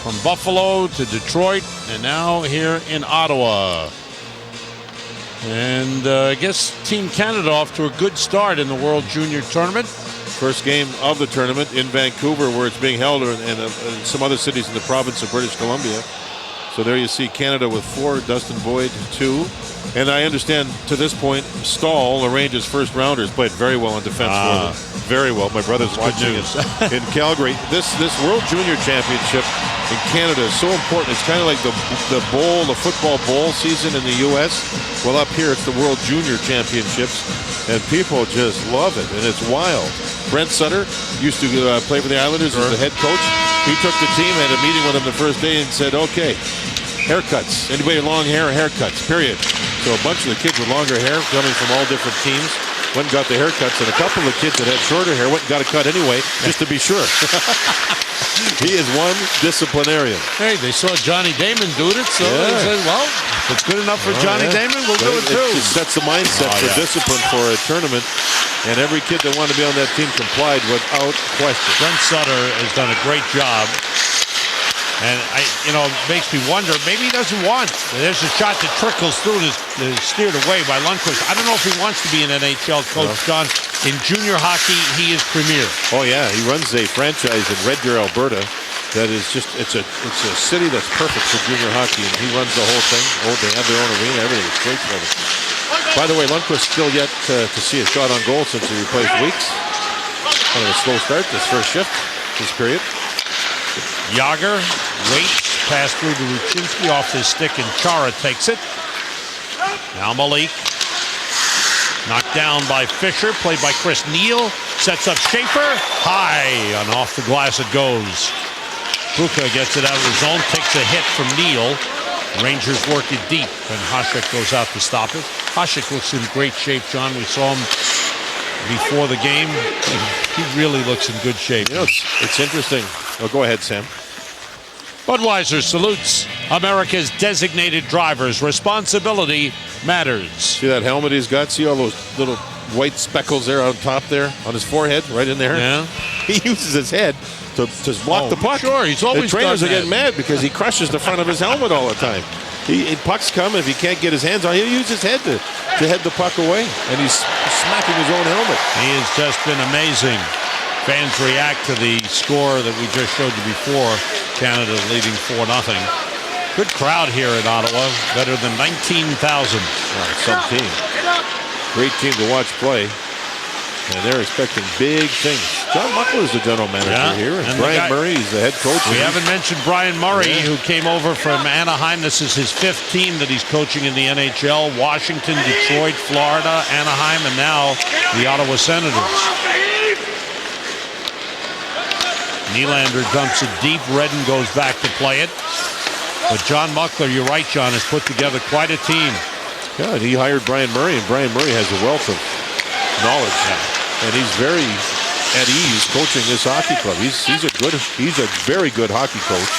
From Buffalo to Detroit, and now here in Ottawa. And I guess Team Canada off to a good start in the World Junior Tournament. First game of the tournament in Vancouver, where it's being held, and some other cities in the province of British Columbia. So there you see Canada with 4, Dustin Boyd 2. And I understand to this point, Stahl, the Rangers' first rounder, has played very well in defense for them. Very well. My brother's watching it in Calgary. This World Junior Championship in Canada is so important. It's kind of like the football bowl season in the U.S. Well, up here it's the World Junior Championships, and people just love it, and it's wild. Brent Sutter used to play for the Islanders as the head coach. He took the team, had a meeting with them the first day, and said, okay, haircuts. Anybody with long hair, haircuts, period. So a bunch of the kids with longer hair coming from all different teams went and got the haircuts, and a couple of the kids that had shorter hair went and got a cut anyway, just to be sure. He is one disciplinarian. Hey, they saw Johnny Damon do it, so they said, well, if it's good enough for Johnny Damon, we'll do it too. It sets the mindset for discipline for a tournament, and every kid that wanted to be on that team complied without question. Brent Sutter has done a great job. And it makes me wonder, maybe he doesn't want. There's a shot that trickles through and is steered away by Lundqvist. I don't know if he wants to be an NHL coach, John. In junior hockey, he is premier. Oh yeah, he runs a franchise in Red Deer, Alberta. That is just it's a city that's perfect for junior hockey, and he runs the whole thing. Oh, they have their own arena, everything. It's great for them. By the way, Lundqvist still yet to see a shot on goal since he replaced Weeks. Kind of a slow start this first shift, this period. Yager waits, pass through to Ruchinski off his stick, and Chara takes it. Now Malik. Knocked down by Fisher, played by Chris Neal. Sets up Schaefer. High, and off the glass it goes. Buka gets it out of the zone, takes a hit from Neal. Rangers work it deep, and Hasek goes out to stop it. Hasek looks in great shape, John. We saw him before the game. He really looks in good shape. It's interesting. Oh, go ahead, Sam. Budweiser salutes America's designated drivers. Responsibility matters. See that helmet he's got? See all those little white speckles there on top there on his forehead, right in there? Yeah. He uses his head to block the puck. Sure, he's always the trainers done are getting mad because he crushes the front of his helmet all the time. Pucks come, if he can't get his hands on, he'll use his head to head the puck away, and he's smacking his own helmet. He has just been amazing. Fans react to the score that we just showed you before. Canada leading 4-0. Good crowd here in Ottawa, better than 19,000. Some team. Great team to watch play. And they're expecting big things. John Muckler is the general manager here, and Brian Murray is the head coach. We haven't mentioned Brian Murray, who came over from Anaheim. This is his 5th team that he's coaching in the NHL. Washington, Detroit, Florida, Anaheim, and now the Ottawa Senators. Nylander dumps it deep. Redden goes back to play it. But John Muckler, you're right, John, has put together quite a team. Yeah, and he hired Brian Murray, and Brian Murray has a wealth of knowledge. And he's very at ease coaching this hockey club. He's a very good hockey coach.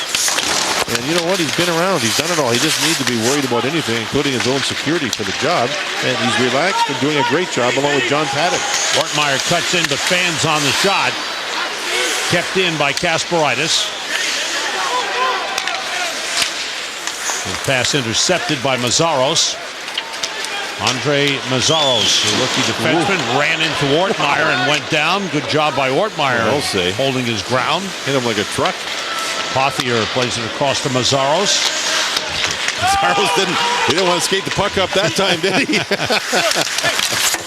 And you know what? He's been around. He's done it all. He doesn't need to be worried about anything, including his own security for the job. And he's relaxed and doing a great job along with John Paddock. Ortmeyer cuts in, but fans on the shot. Kept in by Kasparaitis. The pass intercepted by Mazzaros. Andre Mazzaros, the rookie defenseman, ran into Ortmeyer and went down. Good job by Ortmeyer, I'll say. holding his ground. Hit him like a truck. Pothier plays it across to Mazzaros. Mazzaros didn't want to skate the puck up that time, did he?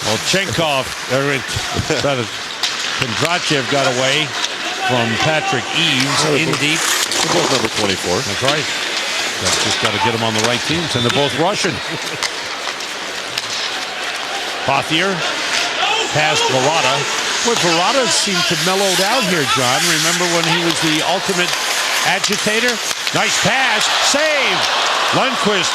Well, Chenkov, Kondrachev got away from Patrick Eaves in deep. They're both number 24. That's right. Just got to get them on the right teams, and they're both Russian. Pothier past Verada. Boy, Verada seemed to mellowed out here, John. Remember when he was the ultimate agitator? Nice pass. Save. Lundqvist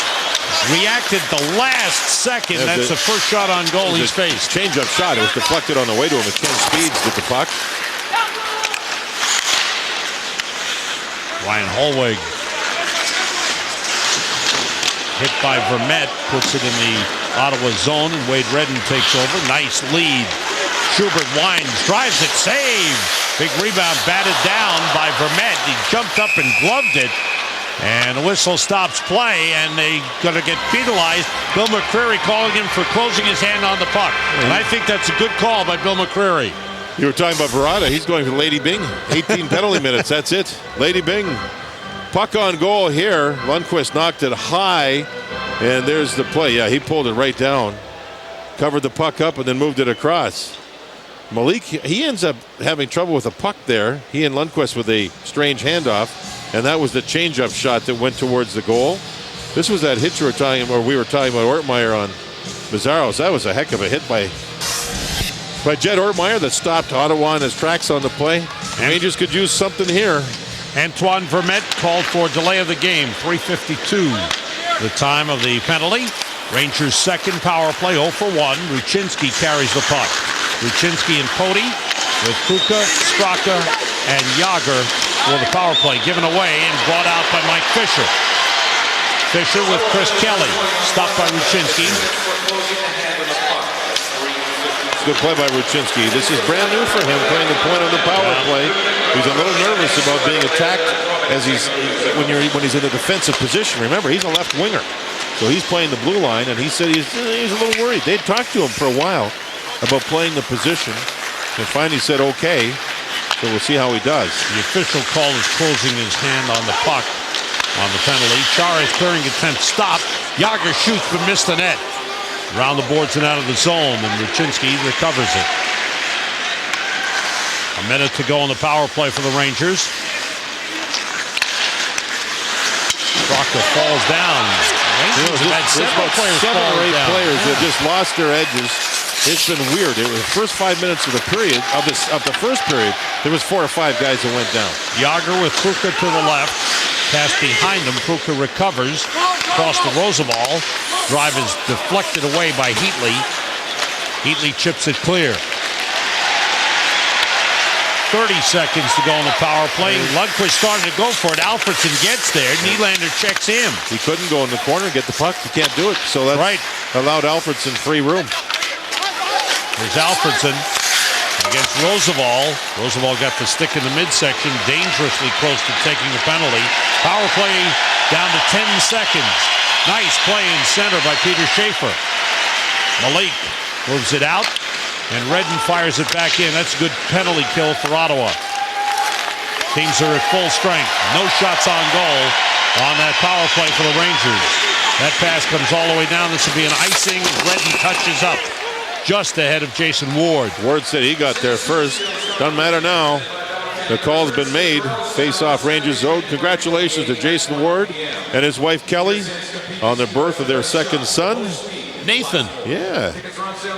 reacted the last second. That's the first shot on goal he's faced. Change-up shot. It was deflected on the way to him. Ken Speeds did the puck. Ryan Holweg hit by Vermette, puts it in the Ottawa zone, and Wade Redden takes over. Nice lead. Schubert winds, drives it, save. Big rebound, batted down by Vermette. He jumped up and gloved it. And the whistle stops play, and they're going to get penalized. Bill McCreary calling him for closing his hand on the puck. And I think that's a good call by Bill McCreary. You were talking about Verada. He's going for Lady Bing. 18 penalty minutes. That's it. Lady Bing. Puck on goal here. Lundqvist knocked it high. And there's the play. Yeah, he pulled it right down. Covered the puck up and then moved it across. Malik, he ends up having trouble with the puck there. He and Lundqvist with a strange handoff. And that was the change-up shot that went towards the goal. This was that hit we were talking about Ortmeyer on Mazzaros. That was a heck of a hit by Jed Ortmeyer that stopped Ottawa in his tracks on the play. The Rangers could use something here. Antoine Vermette called for delay of the game. 3:52, the time of the penalty. Rangers' second power play, 0 for 1. Ruchinski carries the puck. Ruchinski and Cody with Kuka, Straka, and Yager for the power play. Given away and brought out by Mike Fisher. Fisher with Chris Kelly. Stopped by Ruchinski. Good play by Ruchinski. This is brand new for him, playing the point on the power play. He's a little nervous about being attacked as when he's in a defensive position. Remember, he's a left winger, so he's playing the blue line, and he said he's a little worried. They'd talked to him for a while about playing the position, and finally said okay. So we'll see how he does. The official call is closing his hand on the puck on the penalty. Chara's clearing attempt stopped. Yager shoots but missed the net. Around the boards and out of the zone, and Ruchinski recovers it. A minute to go on the power play for the Rangers. Straka falls down. Rangers have had several players seven fall or eight down. players that just lost their edges. It's been weird. It was the first 5 minutes of the period of the first period. There was 4 or 5 guys that went down. Yager with Kuka to the left. Pass behind him. Kuka recovers. Across to Rozabal. Drive is deflected away by Heatley. Heatley chips it clear. 30 seconds to go on the power play. Lundqvist started to go for it. Alfredson gets there. Nylander checks him. He couldn't go in the corner and get the puck. He can't do it. So that allowed Alfredson free room. There's Alfredson against Rozabal. Rozabal got the stick in the midsection, dangerously close to taking the penalty. Power play down to 10 seconds. Nice play in center by Peter Schaefer. Malik moves it out, and Redden fires it back in. That's a good penalty kill for Ottawa. Teams are at full strength. No shots on goal on that power play for the Rangers. That pass comes all the way down. This will be an icing. Redden touches up just ahead of Jason Ward. Ward said he got there first. Doesn't matter now. The call's been made. Face-off Rangers owed. Congratulations to Jason Ward and his wife Kelly on the birth of their second son. Nathan. Yeah.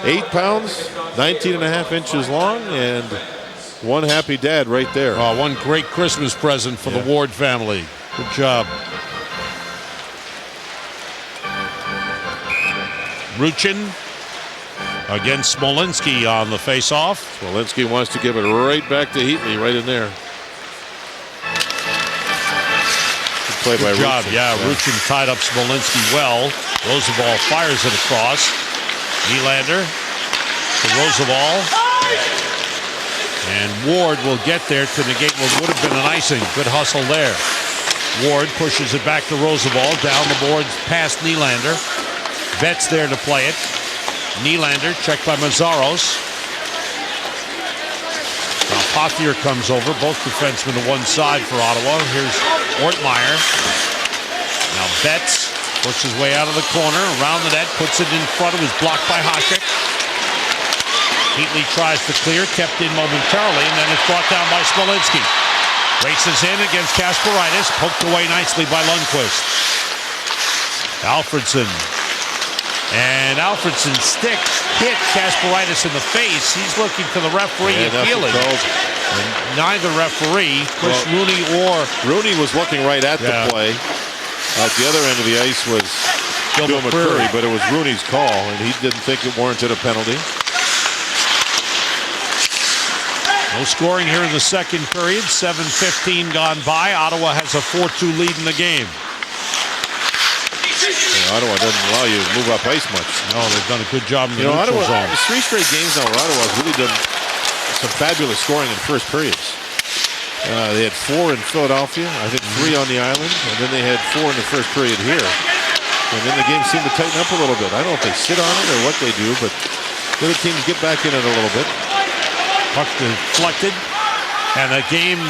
8 pounds, 19 and a half inches long, and one happy dad right there. Oh, one great Christmas present for the Ward family. Good job. Ruchin against Smolinski on the faceoff. Smolinski wants to give it right back to Heatley, right in there. Good play by Job, Ruchin. yeah. Ruchin tied up Smolinski well. Roosevelt fires it across. Nylander to Roosevelt. And Ward will get there to negate what would have been an icing. Good hustle there. Ward pushes it back to Roosevelt. Down the boards past Nylander. Betts there to play it. Nylander checked by Mazzaros. Now Pothier comes over. Both defensemen to one side for Ottawa. Here's Ortmeyer. Now Betts works his way out of the corner. Around the net. Puts it in front. It was blocked by Hasek. Heatley tries to clear. Kept in momentarily. And then it's brought down by Smolinski. Races in against Kasparaitis. Poked away nicely by Lundqvist. Alfredsson. And Alfredson's stick hit Kasparaitis in the face. He's looking to the referee and feeling. And neither referee, Chris Rooney or... Rooney was looking right at the play. At the other end of the ice was Bill McCreary, but it was Rooney's call, and he didn't think it warranted a penalty. No scoring here in the second period. 7:15 gone by. Ottawa has a 4-2 lead in the game. Ottawa doesn't allow you to move up ice much. No, they've done a good job in the neutral Ottawa, zone. It's 3 straight games now where Ottawa's really done some fabulous scoring in first periods. They had 4 in Philadelphia, I think 3 on the island, and then they had 4 in the first period here. And then the game seemed to tighten up a little bit. I don't know if they sit on it or what they do, but the other teams get back in it a little bit. Puck deflected, and a game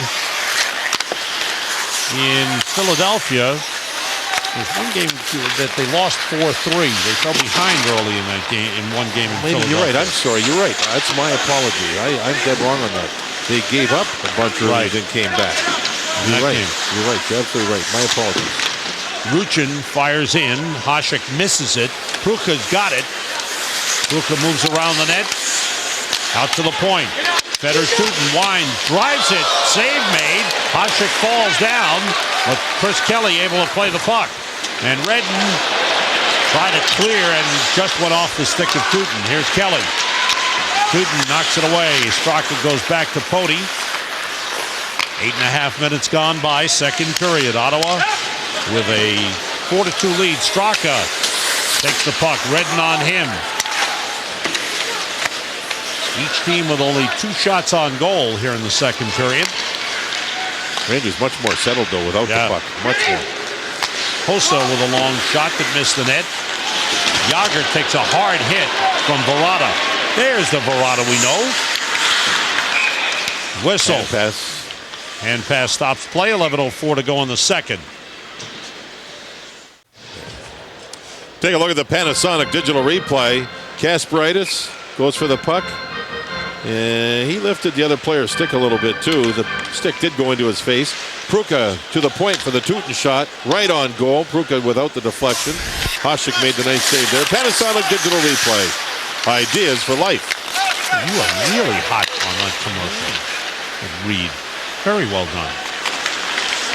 in Philadelphia. There's one game that they lost 4-3. They fell behind early in that game, in one game in Philadelphia. You're right. I'm sorry. You're right. That's my apology. I'm dead wrong on that. They gave up a bunch early, then came back. You're right. You're right. You're absolutely right. My apologies. Ruchin fires in. Hasek misses it. Pruka's got it. Pruka moves around the net. Out to the point. Fedor-Tutin winds, drives it. Save made. Hasek falls down, but Chris Kelly able to play the puck. And Redden tried to clear and just went off the stick of Tutin. Here's Kelly. Tutin knocks it away. Straka goes back to Poti. 8.5 minutes gone by. Second period. Ottawa with a 4-2 lead. Straka takes the puck. Redden on him. Each team with only 2 shots on goal here in the second period. Rangers much more settled though without the puck. Much more. Hossa with a long shot that missed the net. Jágr takes a hard hit from Verada. There's the Verada we know. Whistle. Hand pass stops play. 11:04 to go in the second. Take a look at the Panasonic digital replay. Kasparaitis goes for the puck. And he lifted the other player's stick a little bit too. The stick did go into his face. Pruka to the point for the Tutin shot. Right on goal. Pruka without the deflection. Hasek made the nice save there. Panasonic digital replay. Ideas for life. You are really hot on that commercial. Reed. Very well done.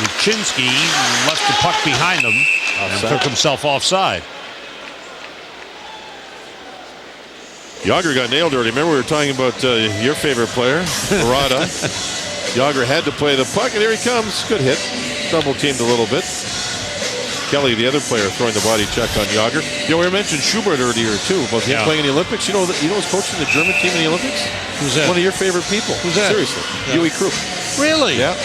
Luczynski left the puck behind him and took himself offside. Jágr got nailed early. Remember we were talking about your favorite player, Verada. Jágr had to play the puck, and here he comes. Good hit. Double teamed a little bit. Kelly, the other player, throwing the body check on Jágr. We mentioned Schubert earlier too about him playing in the Olympics. You know who's coaching the German team in the Olympics? Who's that? One of your favorite people. Who's that? Seriously, Yui Krupp. Really? Yeah.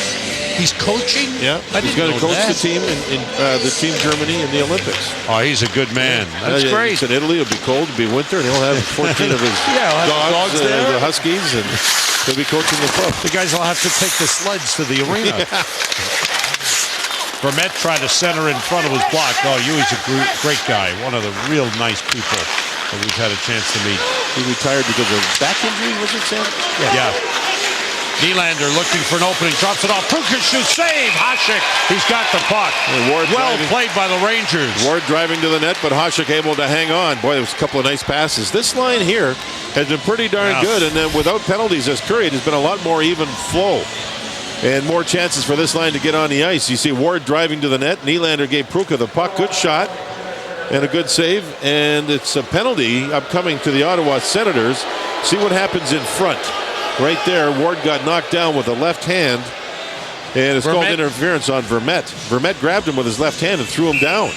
He's coaching? Yeah. He's going to coach the team in the team Germany in the Olympics. Oh, he's a good man. That's great. It's in Italy. It'll be cold. It'll be winter, and he'll have 14 of his dogs there. The Huskies, and he'll be coaching the club. The guys will have to take the sleds to the arena. Vermette tried to center in front of his block. Oh, Yui's a great guy. One of the real nice people that we've had a chance to meet. He retired because of back injury, was it, Sam? Yeah. Nylander looking for an opening, drops it off. Pruka shoots, save. Hasek, he's got the puck. Well played by the Rangers. Ward driving to the net, but Hasek able to hang on. Boy, there was a couple of nice passes. This line here has been pretty darn good, and then without penalties this period has been a lot more even flow. And more chances for this line to get on the ice. You see Ward driving to the net. Nylander gave Pruka the puck. Good shot. and a good save, and it's a penalty upcoming to the Ottawa Senators. See what happens in front. Right there, Ward got knocked down with a left hand, and it's called interference on Vermette. Vermette grabbed him with his left hand and threw him down.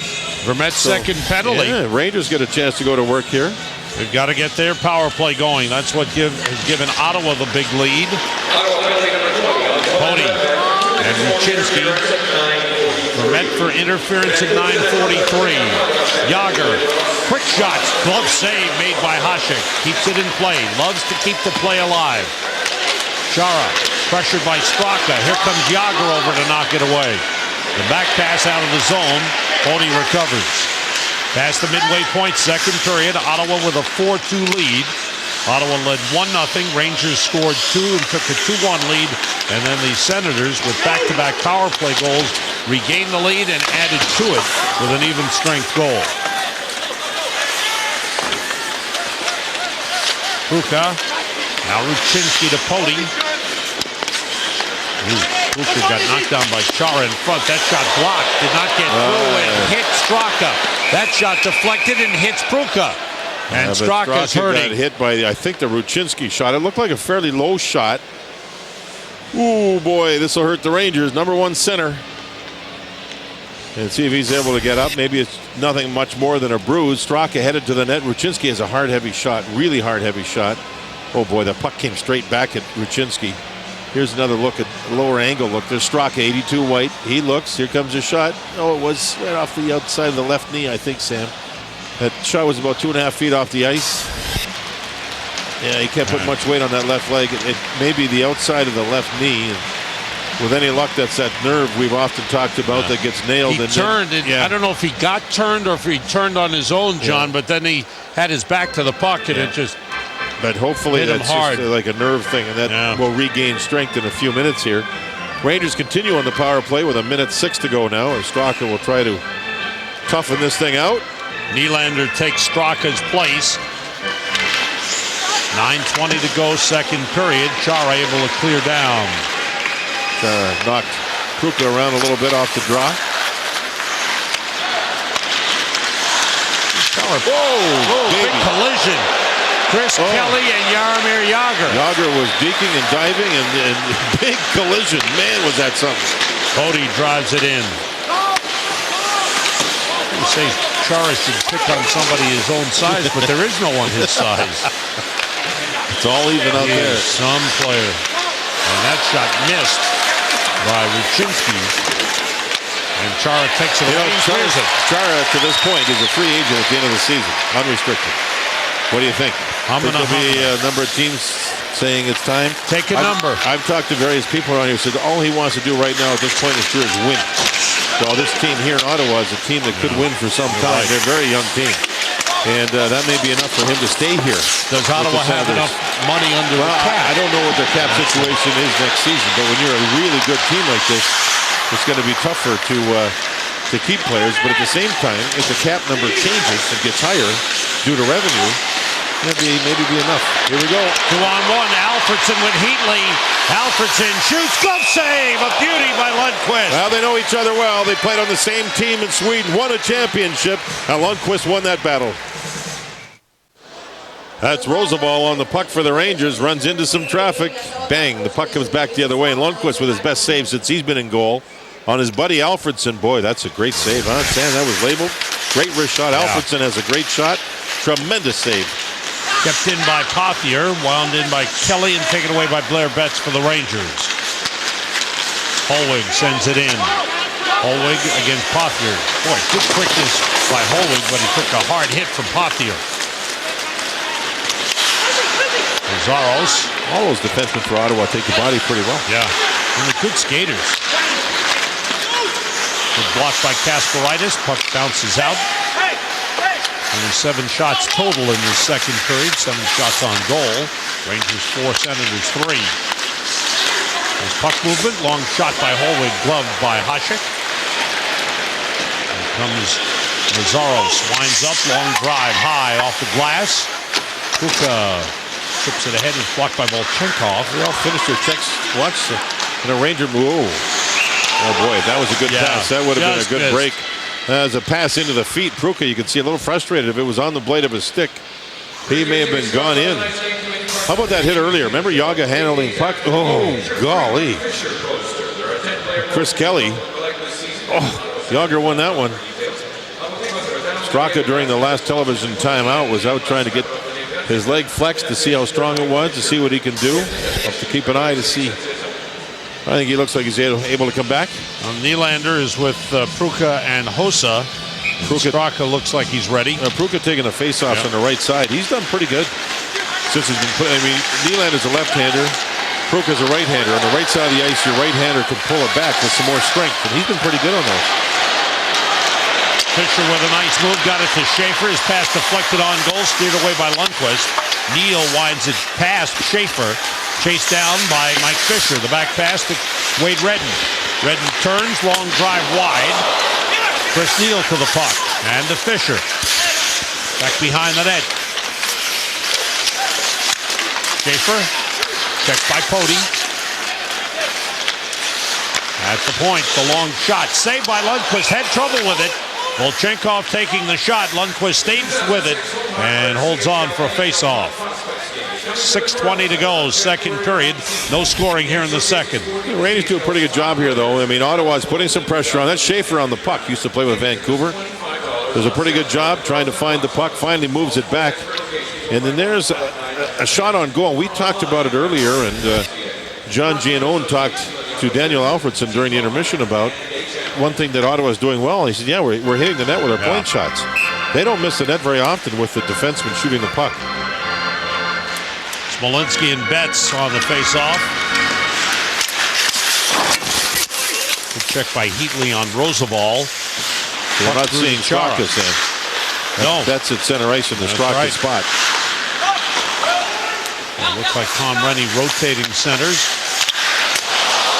Vermette's second penalty. Yeah, Rangers get a chance to go to work here. They've got to get their power play going. That's what has given Ottawa the big lead. Pony and Ruchinski. Vermette for interference at 9:43. Yager, quick shots, glove save made by Hasek. Keeps it in play, loves to keep the play alive. Chara, pressured by Straka. Here comes Yager over to knock it away. The back pass out of the zone. Pony recovers. Past the midway point, second period, Ottawa with a 4-2 lead. Ottawa led 1-0. Rangers scored 2 and took a 2-1 lead. And then the Senators, with back-to-back power play goals, regained the lead and added to it with an even strength goal. Puka. Now Ruchinski to Pody. Puka got knocked down by Chara in front. That shot blocked. Did not get through and hit Straka. That shot deflected and hits Puka. And Straka's hurting. Got hit by, I think, the Ruchinski shot. It looked like a fairly low shot. Ooh, boy, this will hurt the Rangers. Number 1 center. And see if he's able to get up. Maybe it's nothing much more than a bruise. Straka headed to the net. Ruchinski has a hard, heavy shot. Really hard, heavy shot. Oh, boy, the puck came straight back at Ruchinski. Here's another look at lower angle look. There's Straka, 82 white. He looks. Here comes a shot. Oh, it was right off the outside of the left knee, I think, Sam. That shot was about 2.5 feet off the ice. Yeah, he can't put much weight on that left leg. It may be the outside of the left knee. And with any luck, that's that nerve we've often talked about that gets nailed. He turned. I don't know if he got turned or if he turned on his own, John, but then he had his back to the puck and it just But hopefully hit him that's hard. just like a nerve thing, and that will regain strength in a few minutes here. Rangers continue on the power play with 1:06 to go now, as Straka will try to toughen this thing out. Nylander takes Straka's place. 9:20 to go, second period. Chara able to clear down. Knocked Puka around a little bit off the draw. Whoa, big collision. Chris Kelly and Jaromir Jagr. Jagr was deking and diving, and big collision. Man, was that something. Pody drives it in. You say Chara should pick on somebody his own size, but there is no one his size. It's all even out there. Some player. And that shot missed by Ruchinski. And Chara takes it away. Chara, to this point, is a free agent at the end of the season. Unrestricted. What do you think? There'll be a number of teams saying it's time. Take a number. I've talked to various people around here who said all he wants to do right now at this point is win. So this team here in Ottawa is a team that could win for some time. They're a very young team. And that may be enough for him to stay here. Does Ottawa have enough money under the cap? I don't know what their cap situation is next season, but when you're a really good team like this, it's going to be tougher to keep players. But at the same time, if the cap number changes and gets higher due to revenue, maybe be enough. Here we go. 2-on-1. Alfredsson with Heatley. Alfredsson shoots. Glove save. A beauty by Lundqvist. Well, they know each other well. They played on the same team in Sweden, won a championship, and Lundqvist won that battle. That's Roosevelt on the puck for the Rangers. Runs into some traffic. Bang. The puck comes back the other way. And Lundqvist with his best save since he's been in goal on his buddy Alfredsson. Boy, that's a great save, huh, Sam? That was labeled. Great wrist shot. Alfredsson has a great shot. Tremendous save. Kept in by Pothier, wound in by Kelly, and taken away by Blair Betts for the Rangers. Holwig sends it in. Holwig against Pothier. Boy, good quickness by Holwig, but he took a hard hit from Pothier. Zaros. All those defensemen for Ottawa take the body pretty well. Yeah, and they're good skaters. Good block by Kasparaitis. Puck bounces out. Only 7 shots total in the second period. 7 shots on goal. Rangers 4, Senators 3. There's puck movement. Long shot by Holwig. Gloved by Hasek. Here comes Nazaros. Winds up. Long drive. High off the glass. Puka chips it ahead. It's blocked by Volchenkov. They all finished their checks. Watch and a Ranger move. Oh boy, that was a good pass. That would have been a good break. As a pass into the feet, Pruka, you can see a little frustrated. If it was on the blade of his stick, he may have been gone in. How about that hit earlier? Remember Yaga handling puck? Oh, golly. Chris Kelly. Oh, Yager won that one. Straka during the last television timeout was out trying to get his leg flexed to see how strong it was, to see what he can do. Have to keep an eye to see. I think he looks like he's able to come back. Nylander is with Pruka and Hossa. Straka looks like he's ready. Pruka taking the face-offs on the right side. He's done pretty good since he's been put. I mean, Nylander's a left-hander. Pruka's a right-hander. On the right side of the ice, your right-hander can pull it back with some more strength, and he's been pretty good on those. Fisher with a nice move, got it to Schaefer. His pass deflected on goal, steered away by Lundqvist. Neal winds it past Schaefer. Chased down by Mike Fisher. The back pass to Wade Redden. Redden turns, long drive wide. Chris Neal to the puck. And to Fisher. Back behind the net. Schaefer. Checked by Pody. At the point, the long shot. Saved by Lundqvist. Had trouble with it. Volchenkov taking the shot. Lundqvist stays with it and holds on for a face-off. 6:20 to go, second period. No scoring here in the second. The Rangers do a pretty good job here, though. I mean, Ottawa's putting some pressure on. That's Schaefer on the puck. Used to play with Vancouver. Does a pretty good job trying to find the puck. Finally moves it back. And then there's a shot on goal. We talked about it earlier, and John Giannone talked to Daniel Alfredson during the intermission about one thing that Ottawa's doing well. He said, yeah, we're hitting the net with our point shots. They don't miss the net very often with the defenseman shooting the puck. Smolinski and Betts on the face-off. Good check by Heatley on Roosevelt. We're not seeing Straka then. No. That's at center ice in the Straka spot. It looks like Tom Rennie rotating centers.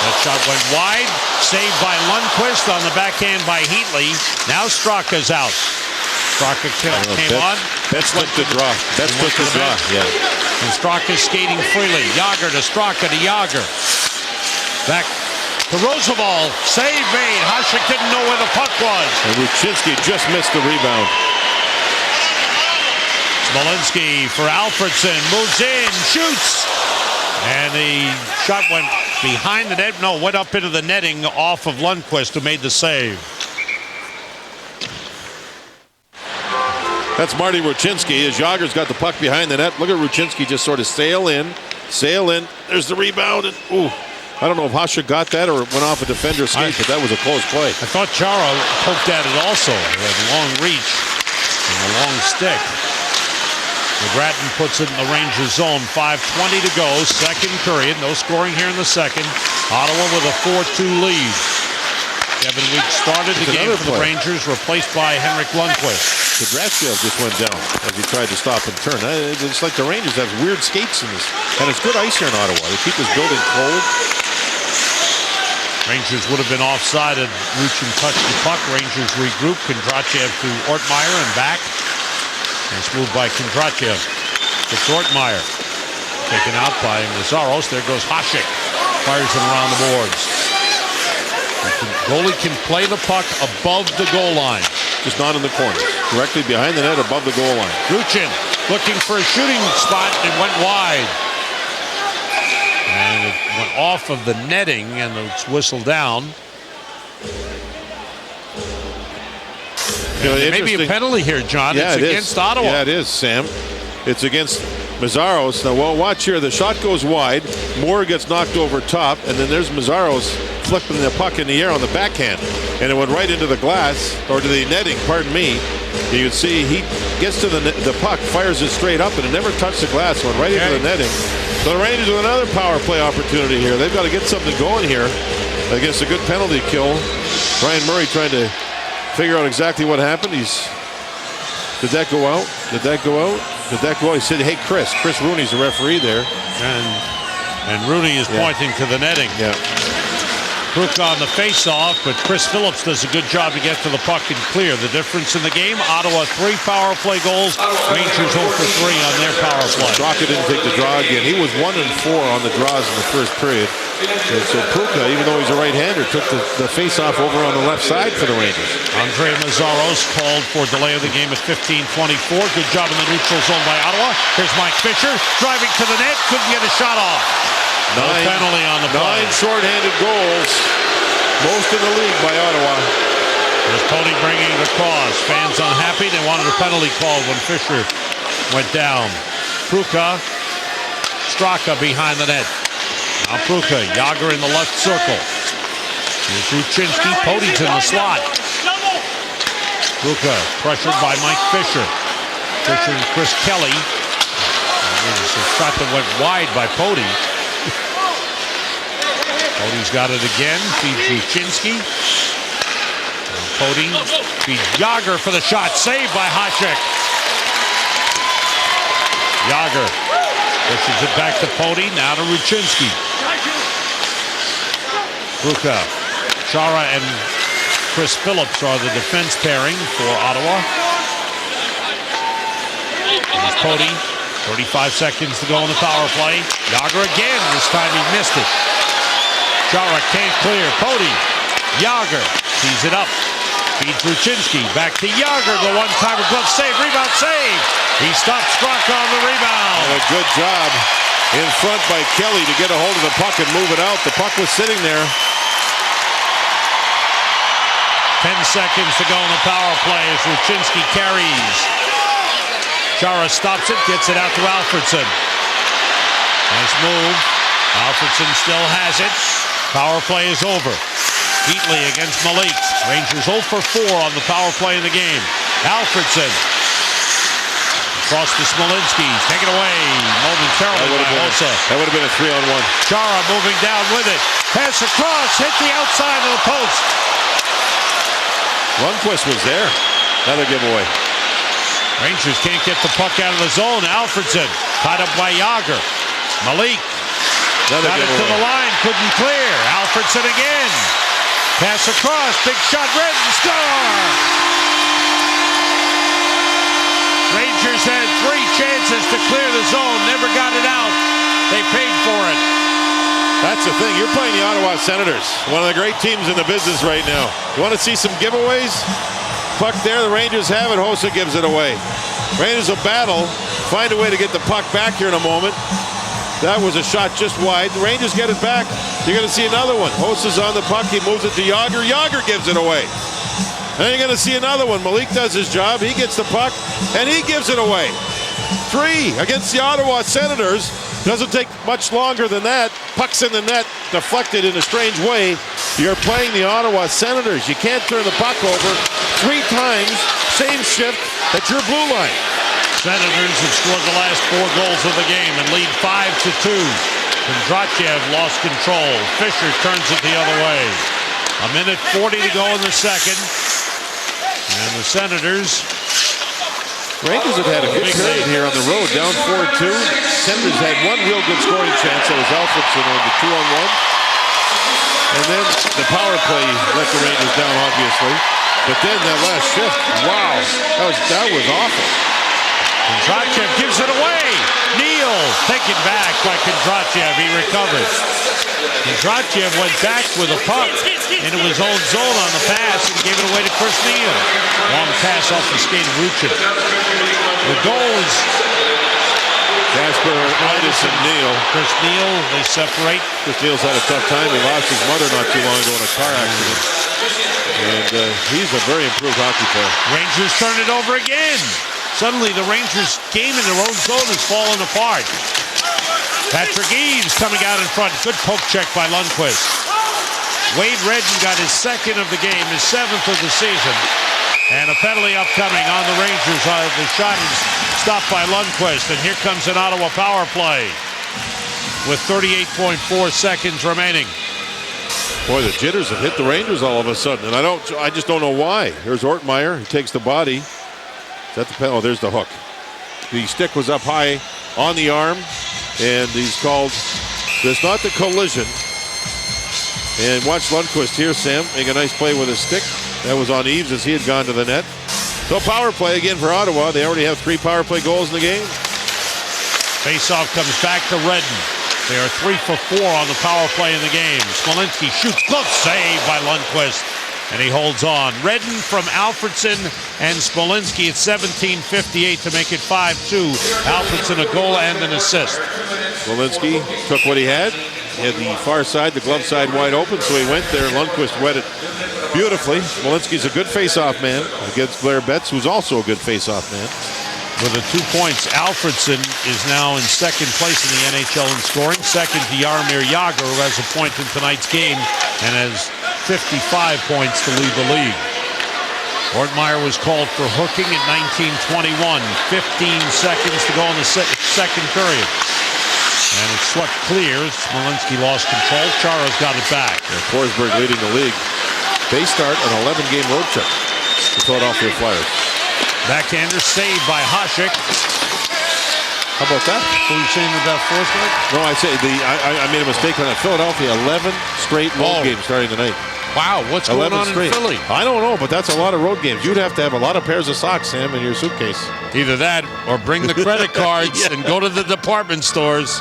That shot went wide. Saved by Lundqvist on the backhand by Heatley. Now Straka's out. Straka came on. Betts took the draw. Betts took the draw. Yeah. And Straka skating freely. Yager to Straka to Yager. Back to Roosevelt. Save made. Hasek didn't know where the puck was. And Ruchinski just missed the rebound. Smolinski for Alfredson. Moves in. Shoots. And the shot went behind the net. No, went up into the netting off of Lundqvist, who made the save. That's Marty Ruchinski as Yager's got the puck behind the net. Look at Ruchinski just sort of sail in. There's the rebound. And, ooh, I don't know if Hasek got that or it went off a defender's skate, but that was a close play. I thought Chara poked at it also. He had a long reach and a long stick. McGrattan puts it in the Rangers zone. 5:20 to go, second period. No scoring here in the second. Ottawa with a 4-2 lead. Kevin Weeks started the game for the Rangers, replaced by Henrik Lundqvist. Kudryashov just went down as he tried to stop and turn. It's like the Rangers have weird skates in this. And it's good ice here in Ottawa. They keep this building cold. Rangers would have been offside had Ruchin touched the puck. Rangers regroup. Kondrachev to Ortmeyer and back. Nice move by Kondrachev. It's Ortmeyer. Taken out by Mazaros. There goes Hasek. Fires him around the boards. The goalie can play the puck above the goal line. Just not in the corner. Directly behind the net above the goal line. Ruchin looking for a shooting spot and went wide. And it went off of the netting and it's whistled down. There may be a penalty here, John. Yeah, it's against Ottawa. Yeah, it is, Sam. It's against Mazaros. Now, well, watch here. The shot goes wide. Moore gets knocked over top, and then there's Mazaros flipping the puck in the air on the backhand. And it went right into the glass, or to the netting, pardon me. You can see he gets to the puck, fires it straight up, and it never touched the glass. Went right into the netting. So the Rangers with another power play opportunity here. They've got to get something going here against a good penalty kill. Ryan Murray trying to figure out exactly what happened. Did that go out? Did that go out? Did that go out? He said, hey, Chris Rooney's the referee there. And Rooney is pointing to the netting. Yeah. Kruka on the face-off, but Chris Phillips does a good job to get to the puck and clear. The difference in the game, Ottawa 3 power play goals, Rangers 0 for 3 on their power play. Straka didn't take the draw again. He was 1 and 4 on the draws in the first period. And so Kruka, even though he's a right-hander, took the face-off over on the left side for the Rangers. Andre Mazzaros called for delay of the game at 15:24. Good job in the neutral zone by Ottawa. Here's Mike Fisher driving to the net. Couldn't get a shot off. No penalty on the play. 9 short-handed goals, most in the league by Ottawa. There's Tony bringing it across. Fans unhappy. They wanted a penalty call when Fisher went down. Kruka, Straka behind the net. Now Kruka, Yager in the left circle. Here's Ruchinski, Pody's in the slot. Kruka pressured by Mike Fisher. Fisher and Chris Kelly. There's a shot that went wide by Pody. Pody's got it again, feeds Ruchinski. Pody feeds Yager for the shot, saved by Hasek. Yager pushes it back to Pody, now to Ruchinski. Kruka, Chara and Chris Phillips are the defense pairing for Ottawa. Here's Pody, 35 seconds to go in the power play. Yager again, this time he missed it. Chara can't clear. Pody. Yager tees it up. Feeds Ruchinski. Back to Yager. The one-timer glove save. Rebound save. He stops Straka on the rebound. And a good job in front by Kelly to get a hold of the puck and move it out. The puck was sitting there. 10 seconds to go in the power play as Ruchinski carries. Chara stops it. Gets it out to Alfredsson. Nice move. Alfredsson still has it. Power play is over. Heatley against Malik. Rangers 0 for 4 on the power play in the game. Alfredsson. Across to Smolinski. Taken away momentarily by Hossa. That would have been a 3-on-1. Chara moving down with it. Pass across. Hit the outside of the post. Lundqvist was there. Another giveaway. Rangers can't get the puck out of the zone. Alfredsson tied up by Yager. Malik. Got it to the line, couldn't clear. Alfredsson again. Pass across, big shot, Redden, score! Rangers had 3 chances to clear the zone, never got it out. They paid for it. That's the thing, you're playing the Ottawa Senators, one of the great teams in the business right now. You want to see some giveaways? Puck there, the Rangers have it, Hossa gives it away. Rangers will battle, find a way to get the puck back here in a moment. That was a shot just wide. The Rangers get it back. You're going to see another one. Hossa's on the puck. He moves it to Yager. Yager gives it away. And you're going to see another one. Malik does his job. He gets the puck, and he gives it away. 3 against the Ottawa Senators. Doesn't take much longer than that. Puck's in the net, deflected in a strange way. You're playing the Ottawa Senators. You can't turn the puck over 3 times, same shift at your blue line. Senators have scored the last 4 goals of the game and lead 5-2. Kondrachev lost control. Fisher turns it the other way. 1:40 to go in the second. And the Senators. Rangers have had a good period here on the road, down 4-2. Senators had 1 real good scoring chance. That was Alfredsson on the 2-on-1. And then the power play let the Rangers down, obviously. But then that last shift, wow, that was awful. Kondrachev gives it away. Neal taken back by Kondrachev. He recovered. Kondrachev went back with a puck into his own zone on the pass and gave it away to Chris Neal. Long pass off the skate of Ruchin. The goal is Casper, Midas, and Neal. Chris Neal, they separate. Chris Neal's had a tough time. He lost his mother not too long ago in a car accident. And he's a very improved hockey player. Rangers turn it over again. Suddenly the Rangers' game in their own zone is falling apart. Patrick Eaves coming out in front. Good poke check by Lundqvist. Wade Redden got his 2nd of the game, his 7th of the season. And a penalty upcoming on the Rangers. The shot is stopped by Lundqvist. And here comes an Ottawa power play with 38.4 seconds remaining. Boy, the jitters have hit the Rangers all of a sudden. And I just don't know why. Here's Ortmeyer. He takes the body. Is that the penalty? Oh, there's the hook. The stick was up high on the arm, and he's called. There's not the collision. And watch Lundqvist here, Sam, make a nice play with his stick. That was on Eaves as he had gone to the net. So power play again for Ottawa. They already have 3 power play goals in the game. Faceoff comes back to Redden. They are 3 for 4 on the power play in the game. Smolinski shoots, glove save by Lundqvist, and he holds on. Redden from Alfredson and Smolinski at 17:58 to make it 5-2. Alfredson a goal and an assist. Smolinski took what he had. He had the far side, the glove side wide open, so he went there. Lundqvist wet it beautifully. Smolinski's a good face-off man against Blair Betts, who's also a good face-off man. With the 2 points, Alfredson is now in second place in the NHL in scoring. Second to Jaromir Jagr, who has a point in tonight's game and has 55 points to lead the league. Ortmeyer was called for hooking at 19:21. 15 seconds to go in the second period. And it's swept clear. Smolinski lost control. Chara's got it back. Forsberg leading the league. They start an 11-game road trip. The Philadelphia Flyers. Backhander saved by Hasek. How about that? What were you saying about Forsberg? No, I made a mistake on that. Philadelphia, 11 straight road games starting tonight. Wow, what's going on straight. in Philly? I don't know, but that's a lot of road games. You'd have to have a lot of pairs of socks, Sam, in your suitcase. Either that or bring the credit cards and go to the department stores.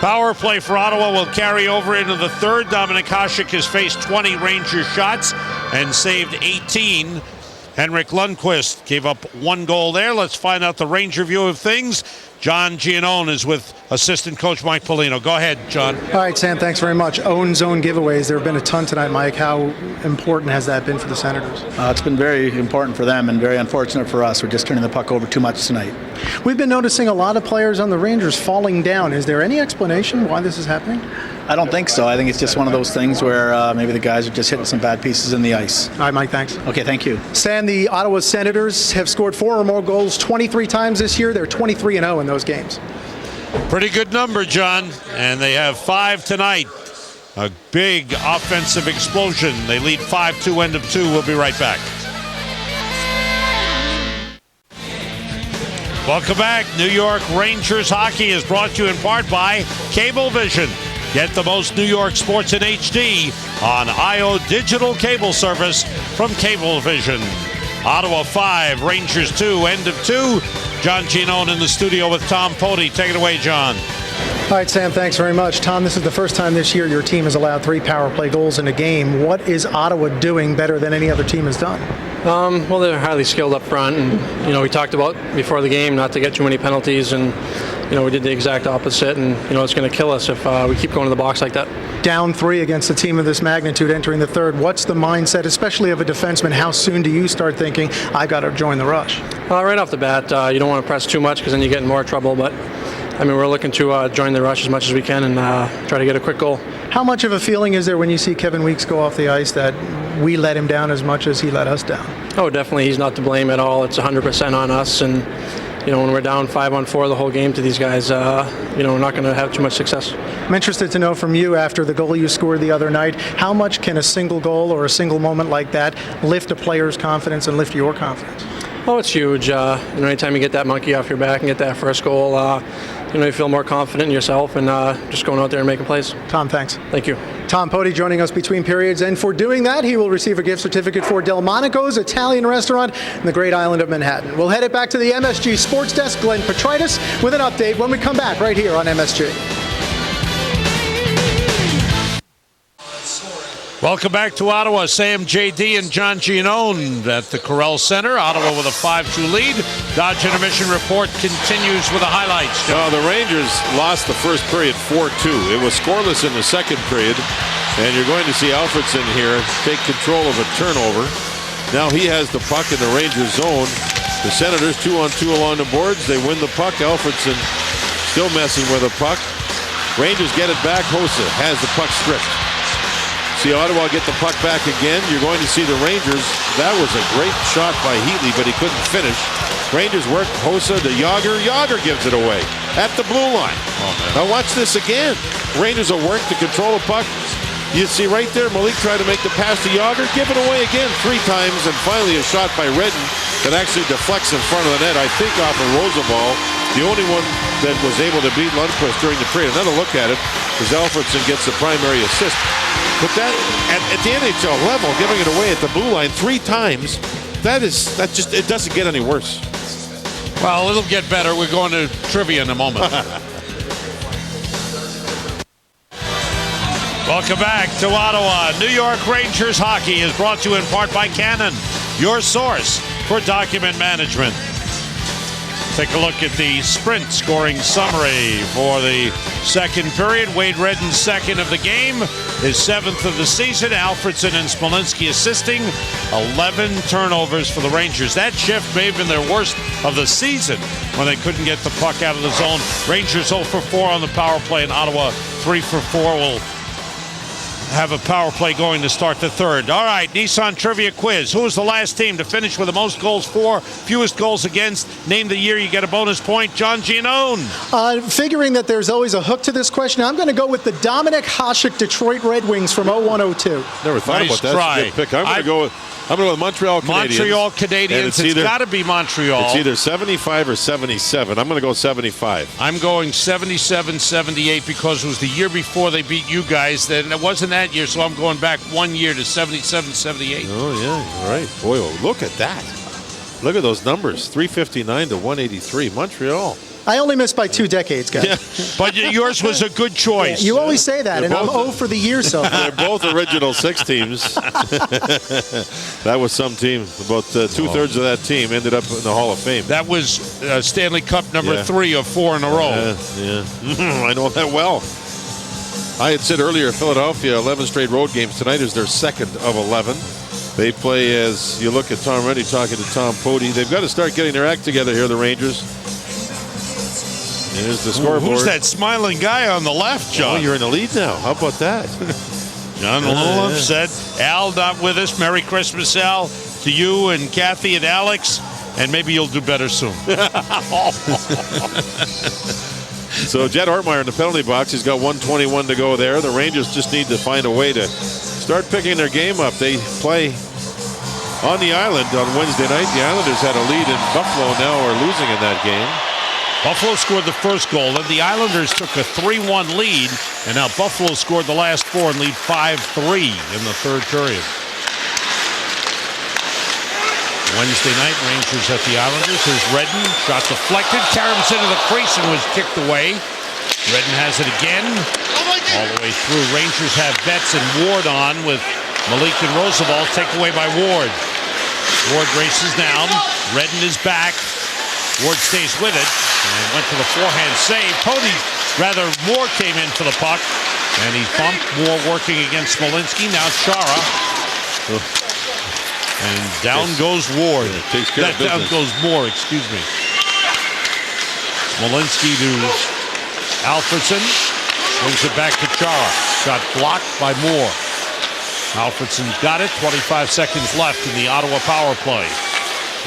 Power play for Ottawa will carry over into the third. Dominik Hasek has faced 20 Rangers shots and saved 18. Henrik Lundqvist gave up 1 goal there. Let's find out the Ranger view of things. John Giannone is with assistant coach Mike Polino. Go ahead, John. All right, Sam, thanks very much. Own zone giveaways. There have been a ton tonight, Mike. How important has that been for the Senators? It's been very important for them and very unfortunate for us. We're just turning the puck over too much tonight. We've been noticing a lot of players on the Rangers falling down. Is there any explanation why this is happening? I don't think so. I think it's just one of those things where maybe the guys are just hitting some bad pieces in the ice. All right, Mike, thanks. Okay, thank you. Stan, the Ottawa Senators have scored 4 or more goals 23 times this year. They're 23-0 in those games. Pretty good number, John. And they have 5 tonight. A big offensive explosion. They lead 5-2, end of 2. We'll be right back. Welcome back. New York Rangers hockey is brought to you in part by Cablevision. Get the most New York sports in HD on IO Digital Cable Service from Cablevision. Ottawa 5, Rangers 2, end of 2. John Giannone in the studio with Tom Poti. Take it away, John. All right, Sam, thanks very much. Tom, this is the first time this year your team has allowed 3 power play goals in a game. What is Ottawa doing better than any other team has done? Well, they're highly skilled up front, and we talked about before the game not to get too many penalties, and we did the exact opposite, and it's going to kill us if we keep going to the box like that. Down 3 against a team of this magnitude entering the third. What's the mindset, especially of a defenseman? How soon do you start thinking, I got to join the rush? Right off the bat, you don't want to press too much because then you get in more trouble, but we're looking to join the rush as much as we can and try to get a quick goal. How much of a feeling is there when you see Kevin Weeks go off the ice that we let him down as much as he let us down? Oh, definitely. He's not to blame at all. It's 100% on us, and when we're down 5-on-4 the whole game to these guys, we're not going to have too much success. I'm interested to know from you, after the goal you scored the other night, how much can a single goal or a single moment like that lift a player's confidence and lift your confidence? Oh, it's huge. Anytime you get that monkey off your back and get that first goal, you feel more confident in yourself and just going out there and making plays. Tom, thanks. Thank you. Tom Poti joining us between periods, and for doing that, he will receive a gift certificate for Delmonico's Italian Restaurant in the great island of Manhattan. We'll head it back to the MSG Sports Desk. Glenn Petritis with an update when we come back right here on MSG. Welcome back to Ottawa. Sam J.D. and John Giannone at the Corel Center. Ottawa with a 5-2 lead. Dodge Intermission Report continues with the highlights. The Rangers lost the first period 4-2. It was scoreless in the second period. And you're going to see Alfredson here take control of a turnover. Now he has the puck in the Rangers zone. The Senators 2-on-2 along the boards. They win the puck. Alfredson still messing with the puck. Rangers get it back. Hossa has the puck stripped. See Ottawa get the puck back again. You're going to see the Rangers. That was a great shot by Heatley, but he couldn't finish. Rangers work Hossa to Jagr. Jagr gives it away at the blue line. Now watch this again. Rangers will work to control the puck. You see right there, Malik tried to make the pass to Jagr. Give it away again 3 times, and finally a shot by Redden that actually deflects in front of the net. I think off of Rosenball, the only one that was able to beat Lundqvist during the period. Another look at it as Alfredson gets the primary assist. But that at the NHL level, giving it away at the blue line 3 times, it doesn't get any worse. Well, it'll get better. We're going to trivia in a moment. Welcome back to Ottawa. New York Rangers hockey is brought to you in part by Canon, your source for document management. Take a look at the sprint scoring summary for the second period. Wade Redden's second of the game, his 7th of the season. Alfredson and Smolinski assisting. 11 turnovers for the Rangers. That shift may have been their worst of the season when they couldn't get the puck out of the zone. Rangers 0 for 4 on the power play, and Ottawa 3 for 4 will have a power play going to start the third. All right, Nissan Trivia Quiz. Who was the last team to finish with the most goals for, fewest goals against? Name the year, you get a bonus point. John Giannone. Figuring that there's always a hook to this question, I'm going to go with the Dominic Hasek Detroit Red Wings from 01-02. Never thought Nice about that. try. That's a good pick. I'm going to go with Montreal Canadiens. Montreal Canadiens. It's got to be Montreal. It's either 75 or 77. I'm going to go 75. I'm going 77-78 because it was the year before they beat you guys. Then it wasn't that year, so I'm going back 1 year to 77-78. Oh, yeah, you're right. Boy, look at that. Look at those numbers. 359 to 183. Montreal. I only missed by 2 decades, guys. Yeah. But yours was a good choice. You always say that, and I'm 0 for the year so far. They're both original 6 teams. That was some team. About 2/3 of that team ended up in the Hall of Fame. That was Stanley Cup number 3 of 4 in a row. Yeah. I know that well. I had said earlier, Philadelphia, 11 straight road games. Tonight is their 2nd of 11. They play, as you look at Tom Reddy talking to Tom Pody, they've got to start getting their act together here, the Rangers. Here's the scoreboard. Who's that smiling guy on the left, John? Oh, you're in the lead now. How about that? John, a little upset. Al not with us. Merry Christmas, Al, to you and Kathy and Alex. And maybe you'll do better soon. So Jed Ortmeyer in the penalty box. He's got 1:21 to go there. The Rangers just need to find a way to start picking their game up. They play on the island on Wednesday night. The Islanders had a lead in Buffalo, now are losing in that game. Buffalo scored the first goal, then the Islanders took a 3-1 lead, and now Buffalo scored the last 4 and lead 5-3 in the third period. Wednesday night, Rangers at the Islanders. Here's Redden, shot deflected, carries into the crease and was kicked away. Redden has it again, all the way through. Rangers have Betts and Ward on with Malik and Roosevelt, taken away by Ward. Ward races down, Redden is back. Ward stays with it and went for the forehand save. Moore came in for the puck, and he's bumped. Moore working against Smolinski. Now Chara. And down goes Ward. Down goes Moore, excuse me. Smolinski to Alfredson. Brings it back to Chara. Shot blocked by Moore. Alfredson's got it. 25 seconds left in the Ottawa power play.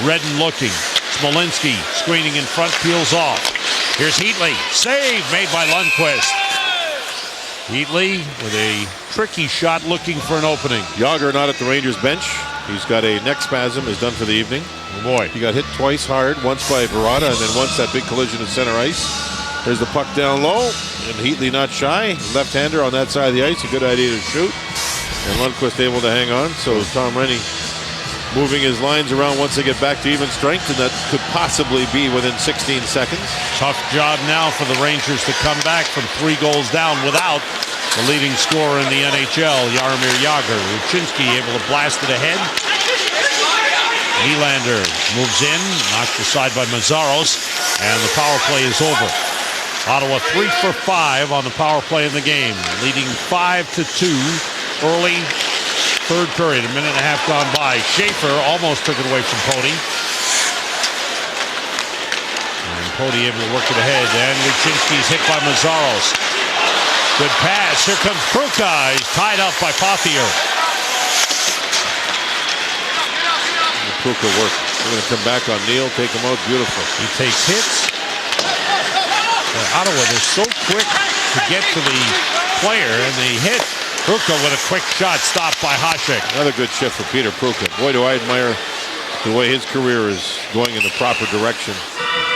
Redden looking. Smolinski screening in front, peels off. Here's Heatley. Save made by Lundqvist. Heatley with a tricky shot looking for an opening. Yager not at the Rangers bench. He's got a neck spasm, is done for the evening. Oh boy. He got hit twice hard, once by Verada and then once that big collision at center ice. There's the puck down low, and Heatley not shy. Left-hander on that side of the ice, a good idea to shoot. And Lundqvist able to hang on, so Tom Rennie moving his lines around once they get back to even strength, and that could possibly be within 16 seconds. Tough job now for the Rangers to come back from 3 goals down without the leading scorer in the NHL, Jaromir Jagr. Ruchinski able to blast it ahead. Nylander moves in, knocked aside by Mazzaros, and the power play is over. Ottawa 3 for 5 on the power play in the game, leading 5-2 early third period. A minute and a half gone by. Schaefer almost took it away from Pody. And Pody able to work it ahead. And Ruchinski's hit by Mazzaros. Good pass. Here comes Pruka. He's tied up by Pothier. Pruka work. We're going to come back on Neal, take him out. Beautiful. He takes hits. Ottawa, they're so quick to get to the player, and they hit. Pruka with a quick shot stopped by Hasek. Another good shift for Peter Pruka. Boy, do I admire the way his career is going in the proper direction.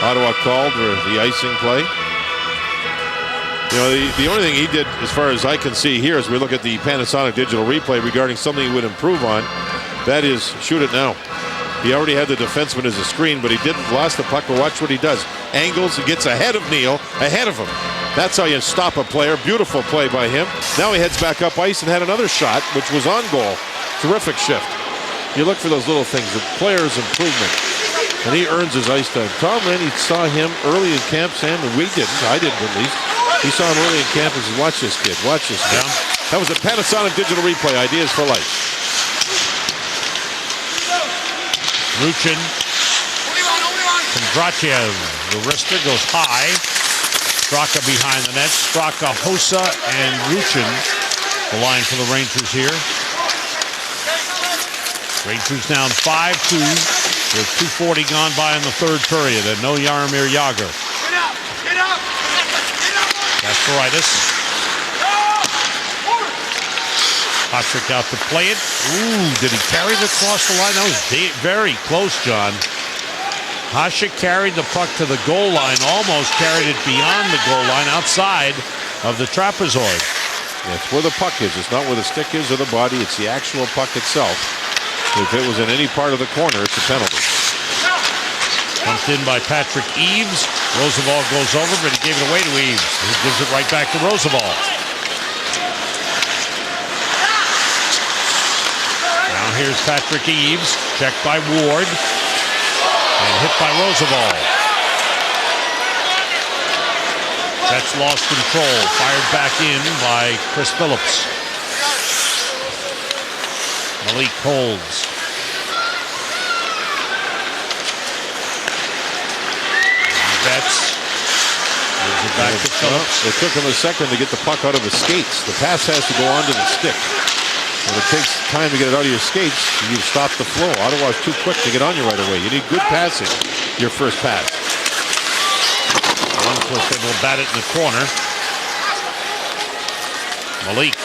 Ottawa called for the icing play. You know, the only thing he did, as far as I can see here, as we look at the Panasonic digital replay regarding something he would improve on, that is shoot it now. He already had the defenseman as a screen, but he didn't lost the puck. But watch what he does. Angles, he gets ahead of Neal, ahead of him. That's how you stop a player. Beautiful play by him. Now he heads back up ice and had another shot, which was on goal. Terrific shift. You look for those little things, the player's improvement. And he earns his ice time. Tom Rennie saw him early in camp, Sam, and we didn't. I didn't, at least. He saw him early in camp and said, watch this kid, watch this kid. Yeah. That was a Panasonic digital replay. Ideas for life. Ruchin. Kondratyev. The wrister goes high. Straka behind the net. Straka, Hossa, and Ruchin. The line for the Rangers here. Rangers down 5-2 with 2:40 gone by in the third period, and no Jaromir Jagr. Kasparaitis. Patrick out to play it. Ooh, did he carry it across the line? That was very close, John. Hasek carried the puck to the goal line, almost carried it beyond the goal line, outside of the trapezoid. Yeah, it's where the puck is. It's not where the stick is or the body. It's the actual puck itself. If it was in any part of the corner, it's a penalty. Pumped in by Patrick Eaves. Roosevelt goes over, but he gave it away to Eaves. He gives it right back to Roosevelt. Now here's Patrick Eaves, checked by Ward, and hit by Roosevelt. That's lost control. Fired back in by Chris Phillips. Malik holds. Betts gives it back to Phillips. It took him a second to get the puck out of his skates. The pass has to go onto the stick. When it takes time to get it out of your skates, you stop the flow. Ottawa's too quick to get on you right away. You need good passing, your first pass. Lundqvist able to bat it in the corner. Malik.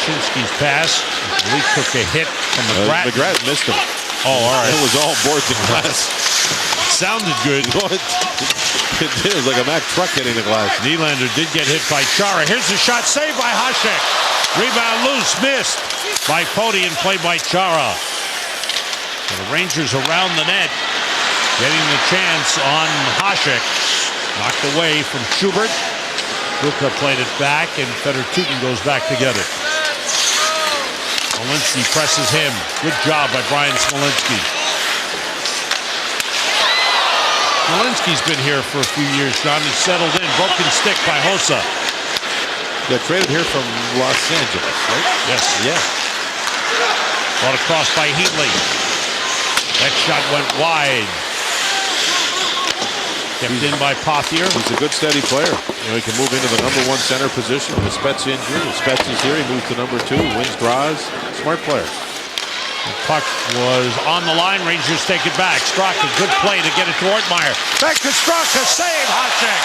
Chinsky's pass. Malik took a hit from McGrattan. McGrattan missed him. Oh, all right. It was all boards and glass. Sounded good. It did. It was like a Mack truck hitting the glass. Nylander did get hit by Chara. Here's the shot saved by Hasek. Rebound loose, missed by Poti and played by Chara. And the Rangers around the net, getting the chance on Hasek. Knocked away from Schubert. Ruka played it back, and Fedor-Tutin goes back to get it. Smolinski presses him. Good job by Brian Smolinski. Smolinski's been here for a few years, John. He's settled in. Broken stick by Hossa. Got traded here from Los Angeles, right? Yes. Yeah. Brought across by Heatley. That shot went wide. Kept in by Pothier. He's a good, steady player. You know, he can move into the #1 center position with a Spets injury. If Spets is here, he moves to #2, wins draws. Smart player. The puck was on the line. Rangers take it back. Straka, good play to get it to Ortmeyer. Back to Straka, save Hasek.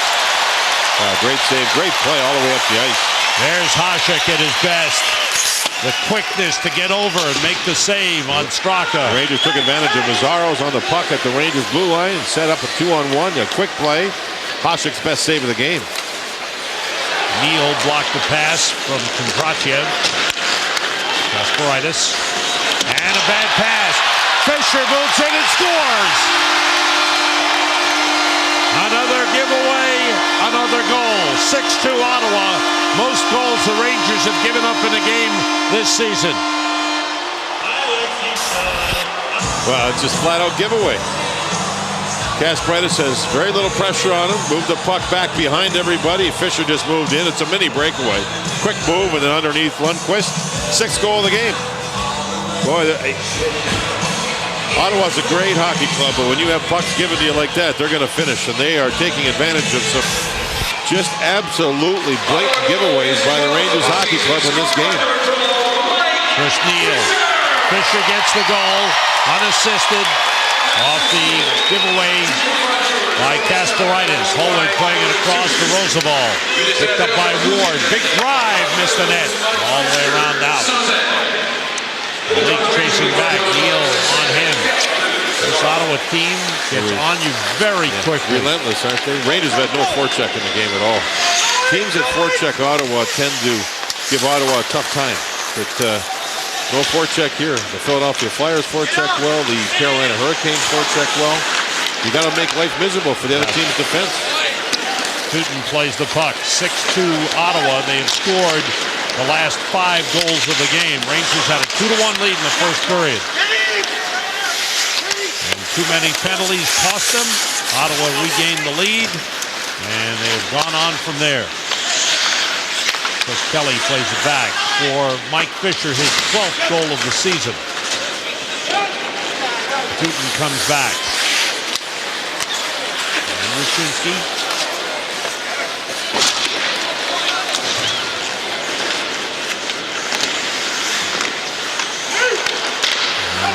Great save, great play all the way up the ice. There's Hasek at his best. The quickness to get over and make the save on Straka. The Rangers took advantage of Mazzaro's on the puck at the Rangers blue line and set up a 2-on-1. A quick play. Hasek's best save of the game. Neal blocked the pass from Kondratyev. Kasparaitis. And a bad pass. Fisher moves in and scores. Another giveaway, another goal. 6-2 Ottawa. Most goals the Rangers have given up in a game this season. Well, it's just flat out giveaway. Kasparaitis has very little pressure on him. Moved the puck back behind everybody. Fisher just moved in. It's a mini breakaway. Quick move and then underneath Lundqvist. 6th goal of the game. Boy, Ottawa's a great hockey club, but when you have pucks given to you like that, they're going to finish, and they are taking advantage of some just absolutely blatant giveaways by the Rangers hockey club in this game. Chris Neal. Fisher gets the goal, unassisted, off the giveaway by Kasparaitis. Hollweg playing it across to Roosevelt. Picked up by Ward. Big drive, missed the net. All the way around out. Malik chasing back. Neal on him. This Ottawa Ottawa team gets on you very quickly. Relentless, aren't they? Rangers have had no forecheck in the game at all. Teams that forecheck Ottawa tend to give Ottawa a tough time. But no forecheck here. The Philadelphia Flyers forecheck well. The Carolina Hurricanes forecheck well. You got to make life miserable for the other team's defense. Tootin plays the puck. 6-2 Ottawa. They have scored the last 5 goals of the game. Rangers had a 2-1 lead in the first period. And too many penalties cost them. Ottawa regained the lead, and they have gone on from there. Chris Kelly plays it back for Mike Fisher, his 12th goal of the season. Tootin comes back. And Wyshynski.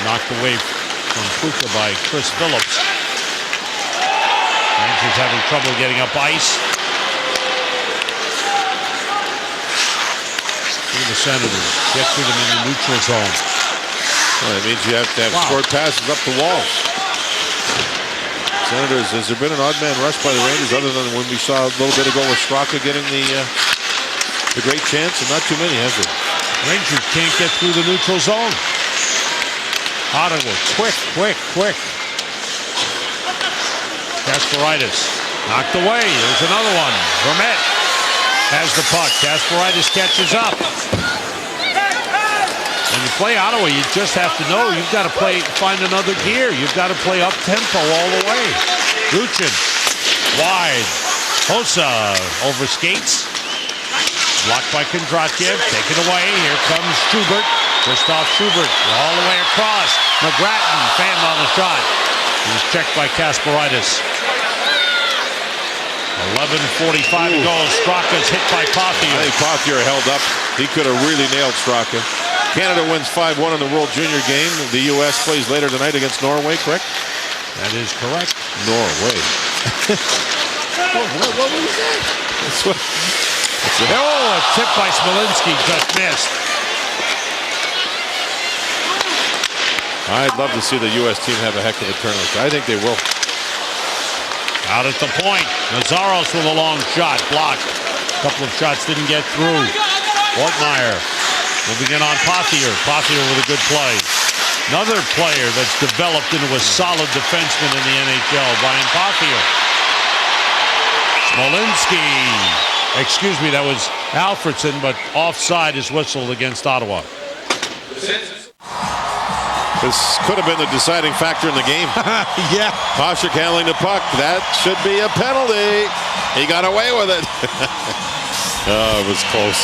Knocked away from Puka by Chris Phillips. Rangers having trouble getting up ice. See the Senators get to them in the neutral zone. Well, that means you have to have short passes up the wall. Senators, has there been an odd man rush by the Rangers other than when we saw a little bit ago with Straka getting the great chance? And not too many, has there? Rangers can't get through the neutral zone. Ottawa, quick. Kasparaitis knocked away. There's another one. Vermette has the puck. Kasparaitis catches up. When you play Ottawa, you just have to know you've got to find another gear. You've got to play up tempo all the way. Luchin wide. Hossa over skates. Blocked by Kondratyev. Taken away. Here comes Schubert. Christoph Schubert all the way across. McGrattan fanned on the shot. He was checked by Kasparaitis. 11:45 to go. Straka's hit by Pothier. I think Pothier held up. He could have really nailed Straka. Canada wins 5-1 in the World Junior game. The U.S. plays later tonight against Norway, correct? That is correct. Norway. what was that? Oh, a tip by Smolinski just missed. I'd love to see the U.S. team have a heck of a tournament. I think they will. Out at the point. Nazaros with a long shot. Blocked. A couple of shots didn't get through. Ortmeyer moving in on Pothier. Pothier with a good play. Another player that's developed into a solid defenseman in the NHL, Brian Pothier. Smolinski. Excuse me, that was Alfredson, but offside is whistled against Ottawa. This could have been the deciding factor in the game. Yeah. Hasek handling the puck. That should be a penalty. He got away with it. Oh, it was close.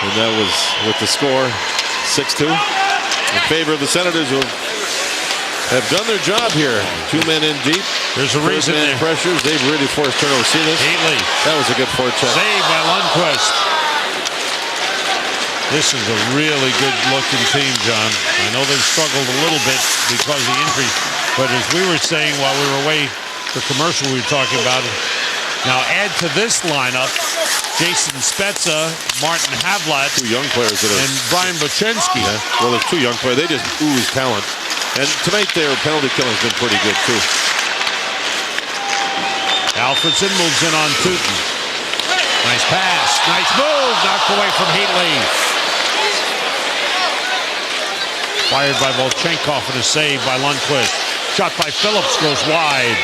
And that was with the score 6-2 in favor of the Senators, who have done their job here. 2 men in deep. There's a reason there. Pressures. They've really forced turnovers. See this? Heatley. That was a good forecheck. Saved by Lundqvist. This is a really good-looking team, John. I know they've struggled a little bit because of the injury, but as we were saying while we were away for commercial, we were talking about it. Now add to this lineup Jason Spezza, Martin Havlat, 2 young players that are, and Brian Buchenski. Yeah. Well, there's 2 young players. They just ooze talent. And tonight their penalty killing has been pretty good too. Alfredson moves in on Tootin. Nice pass. Nice move. Knocked away from Heatley. Fired by Volchenkov and a save by Lundqvist. Shot by Phillips goes wide.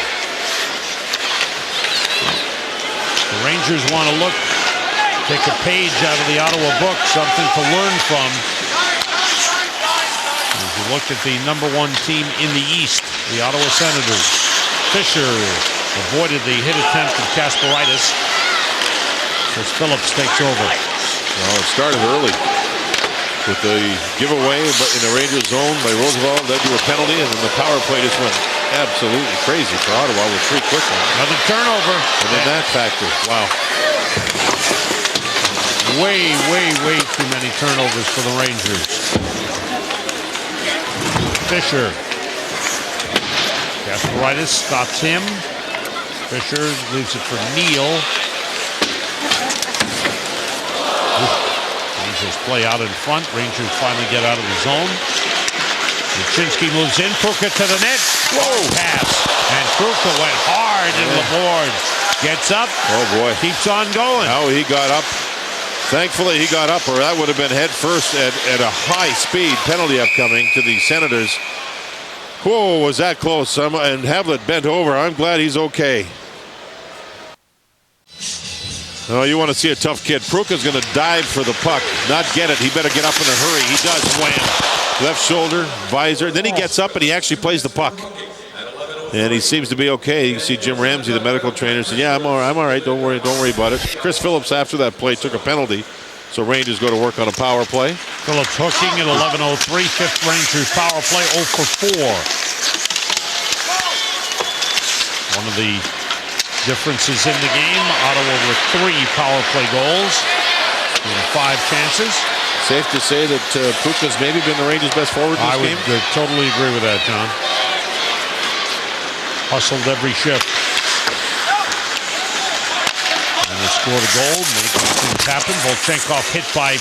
The Rangers want to take a page out of the Ottawa book, something to learn from. As you look at the #1 team in the East, the Ottawa Senators. Fisher avoided the hit attempt of Kasparaitis as Phillips takes over. Well, it started early with the giveaway in the Rangers zone by Roosevelt, led to a penalty, and then the power play just went absolutely crazy for Ottawa with 3 quick ones. Another turnover. And then that factor. Wow. Way too many turnovers for the Rangers. Fisher. Kasparaitis stops him. Fisher leaves it for Neal. Rangers play out in front. Rangers finally get out of the zone. The Kuczynski moves in. Pruka to the net. Whoa! Pass. And Pruka went hard into the boards. Gets up. Oh, boy. Keeps on going. Oh, he got up. Thankfully, he got up, or that would have been head first at a high speed. Penalty upcoming to the Senators. Whoa, was that close. And Havlet bent over. I'm glad he's okay. Oh, you want to see a tough kid. Pruka's going to dive for the puck. Not get it. He better get up in a hurry. He does. Wham. Left shoulder, visor. Then he gets up and he actually plays the puck. And he seems to be okay. You can see Jim Ramsey, the medical trainer, said, yeah, I'm all right. Don't worry about it. Chris Phillips, after that play, took a penalty. So Rangers go to work on a power play. Phillips hooking at 11:03. Fifth Rangers power play, 0 for 4. One of the differences in the game, Ottawa with 3 power play goals in 5 chances. Safe to say that Pruka's maybe been the Rangers' best forward this game? I would totally agree with that, John. Hustled every shift. And they scored a goal, making things happen. Volchenkov hit by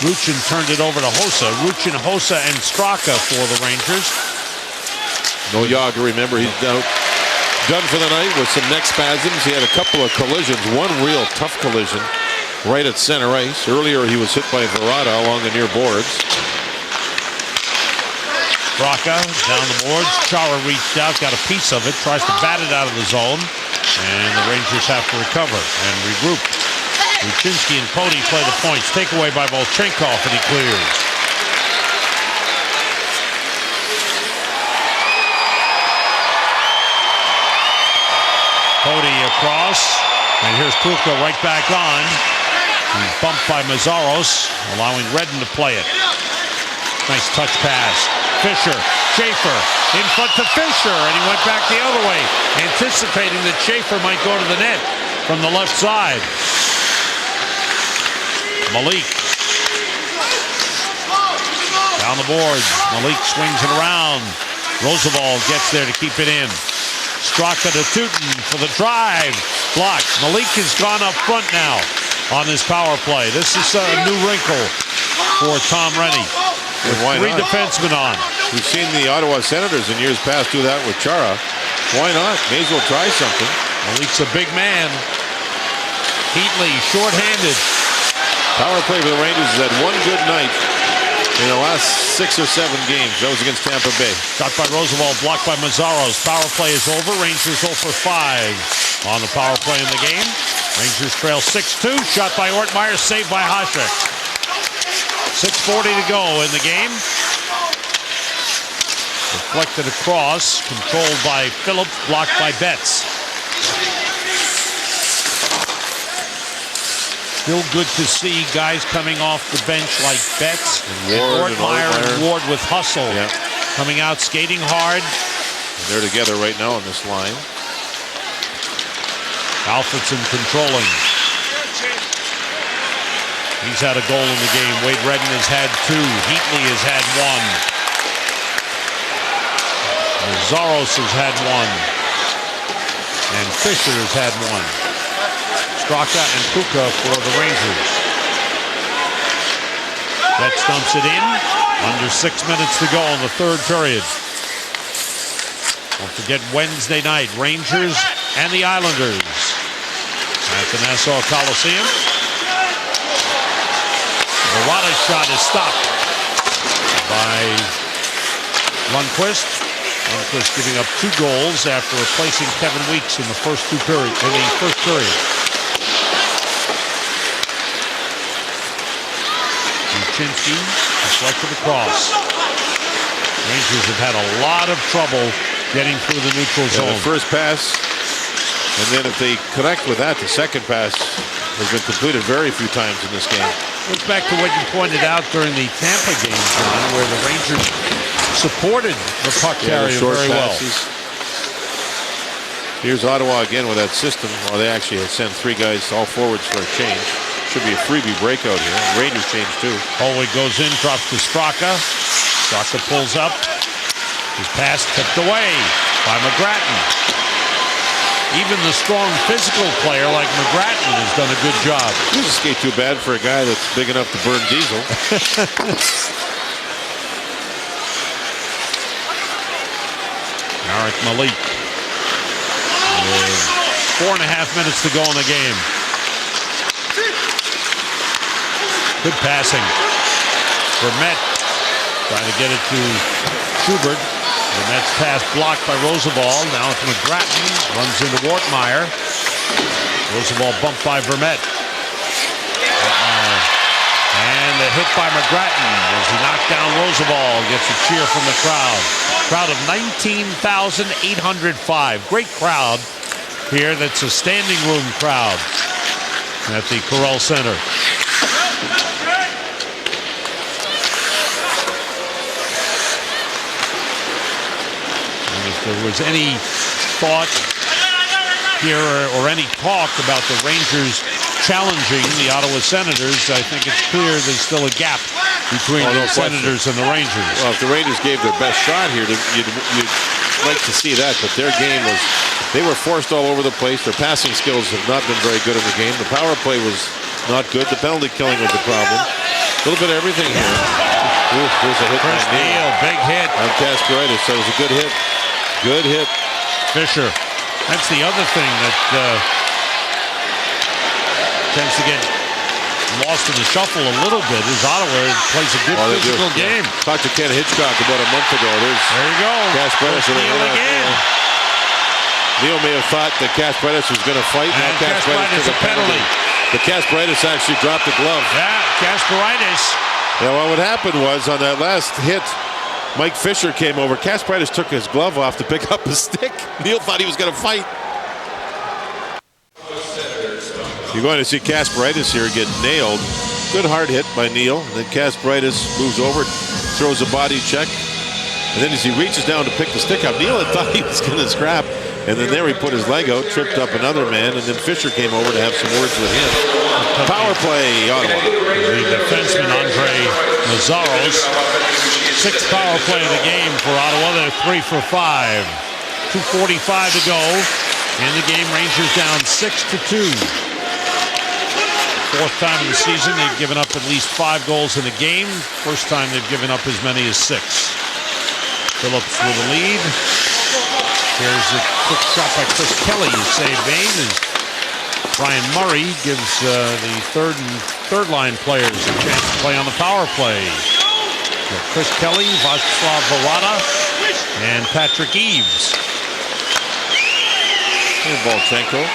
Ruchin, turned it over to Hossa. Ruchin, Hossa, and Straka for the Rangers. No Yager, remember, he's done for the night with some neck spasms. He had a couple of collisions, one real tough collision right at center ice. Earlier he was hit by Verada along the near boards. Straka down the boards. Chara reached out, got a piece of it, tries to bat it out of the zone. And the Rangers have to recover and regroup. Kuczynski and Pody play the points. Takeaway by Volchenkov, and he clears. Pody across, and here's Pruka right back on. He's bumped by Mazzaros, allowing Redden to play it. Nice touch pass. Fisher, Schaefer, in front to Fisher, and he went back the other way, anticipating that Schaefer might go to the net from the left side. Malik. Down the boards. Malik swings it around. Roosevelt gets there to keep it in. Straka to Tootin for the drive. Blocked. Malik has gone up front now on this power play. This is a new wrinkle for Tom Rennie. And why 3 not? defensemen on. We've seen the Ottawa Senators in years past do that with Chara. Why not? May as well try something. Malik's a big man. Heatley, short-handed. Power play for the Rangers has had one good night in the last 6 or 7 games. That was against Tampa Bay. Shot by Roosevelt, blocked by Mazzaros. Power play is over. Rangers 0 for 5 on the power play in the game. Rangers trail 6-2. Shot by Ortmeyer, saved by Hasek. 6:40 to go in the game. Deflected across, controlled by Phillips, blocked by Betts. Still good to see guys coming off the bench like Betts and Ortmeyer and Ward with hustle. Yeah. Coming out, skating hard. And they're together right now on this line. Alfredson controlling. He's had a goal in the game. Wade Redden has had 2. Heatley has had 1. Mazzaros has had 1. And Fisher has had 1. Straka and Pruka for the Rangers. Betts dumps it in. Under 6 minutes to go in the 3rd period. Don't forget Wednesday night, Rangers and the Islanders at the Nassau Coliseum. Verada's shot is stopped by Lundqvist. Lundqvist giving up 2 goals after replacing Kevin Weeks in the first period. Kuczynski deflected across. Rangers have had a lot of trouble getting through the neutral zone. The first pass, and then if they connect with that, the second pass has been completed very few times in this game. Goes back to what you pointed out during the Tampa game, John, where the Rangers supported the puck carrier very passes. Well. Here's Ottawa again with that system. Well, they actually had sent 3 guys, all forwards for a change. Should be a freebie breakout here. Rangers change too. Holloway goes in, drops to Straka. Straka pulls up. His pass tipped away by McGrattan. Even the strong physical player like McGrattan has done a good job. He doesn't skate too bad for a guy that's big enough to burn diesel. Mark Malik. With 4.5 minutes to go in the game. Good passing. Vermette trying to get it to Schubert. Vermette's pass blocked by Roosevelt. Now it's McGrattan. Runs into Wortmeyer. Roosevelt bumped by Vermette. And a hit by McGrattan as he knocked down Roosevelt. Gets a cheer from the crowd. Crowd of 19,805. Great crowd here. That's a standing room crowd at the Corral Center. And if there was any thought here or any talk about the Rangers challenging the Ottawa Senators, I think it's clear there's still a gap between the Senators and the Rangers. Well, if the Rangers gave their best shot here, you'd like to see that, but their game was, they were forced all over the place. Their passing skills have not been very good in the game. The power play was not good. The penalty killing was a problem. A little bit of everything here. Ooh, there's a hit. Chris Neal, big hit. On Kasparaitis. That was a good hit. Good hit. Fisher. That's the other thing that tends to get lost in the shuffle a little bit is Ottawa plays a good physical game. Talked to Ken Hitchcock about a month ago. There you go. Kasparaitis again. Neal may have thought that Kasparaitis was going to fight. And Kasparaitis took a penalty. But Kasparaitis actually dropped the glove. Yeah, Kasparaitis. Yeah, well, what happened was on that last hit, Mike Fisher came over. Kasparaitis took his glove off to pick up his stick. Neal thought he was going to fight. You're going to see Kasparaitis here get nailed. Good hard hit by Neal. Then Kasparaitis moves over, throws a body check. And then as he reaches down to pick the stick up, Neal had thought he was going to scrap. And then there he put his leg out, tripped up another man, and then Fisher came over to have some words with him. Power play, Ottawa. The defenseman, Andre Nazaros. Sixth power play of the game for Ottawa. They're 3 for 5. 2:45 to go. In the game, Rangers down 6-2. Fourth time in the season they've given up at least 5 goals in a game. First time they've given up as many as 6. Phillips with a lead. Here's a quick shot by Chris Kelly. Save Bain as Brian Murray gives the third line players a chance to play on the power play. So Chris Kelly, Václav Varada, and Patrick Eaves. Here's Volchenkov.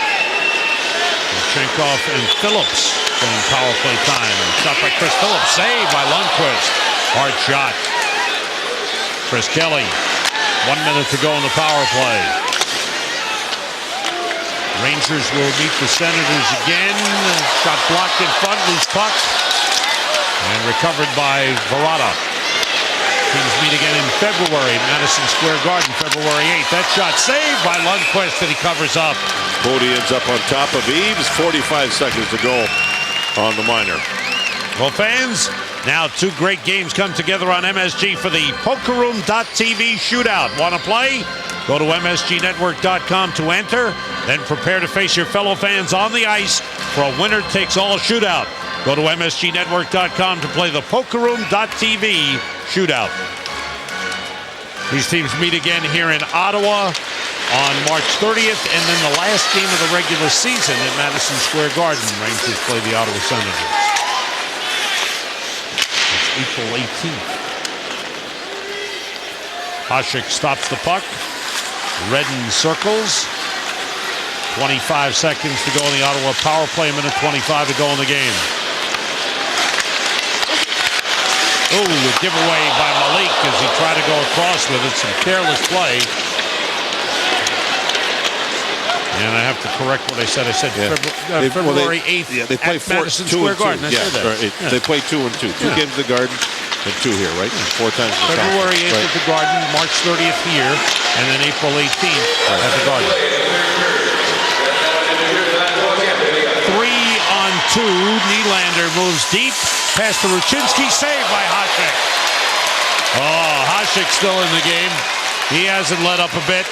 Volchenkov and Phillips playing power play time. Shot by Chris Phillips. Saved by Lundqvist. Hard shot. Chris Kelly. 1 minute to go in the power play. Rangers will meet the Senators again. Shot blocked in front, loose puck. And recovered by Varada. Teams meet again in February, Madison Square Garden, February 8th. That shot saved by Lundqvist that he covers up. Bodie ends up on top of Eaves. 45 seconds to go on the minor. Well, fans, now 2 great games come together on MSG for the PokerRoom.tv shootout. Want to play? Go to MSGNetwork.com to enter. Then prepare to face your fellow fans on the ice for a winner-takes-all shootout. Go to MSGNetwork.com to play the PokerRoom.tv shootout. These teams meet again here in Ottawa on March 30th, and then the last game of the regular season at Madison Square Garden. Rangers play the Ottawa Senators. April 18th. Hasek stops the puck. Redden circles. 25 seconds to go in the Ottawa power play. Minute 25 to go in the game. Oh, a giveaway by Malik as he tried to go across with it. Some careless play. And I have to correct what I said. I said February 8th they play at Madison Square Garden. I said that. They play 2 and 2. 2 games at the Garden and 2 here, right? 4 times in the February 8th at the Garden, March 30th here, and then April 18th at the Garden. 3-on-2. Nylander moves deep. Pass to Ruchinski. Saved by Hasek. Oh, Hasek still in the game. He hasn't let up a bit.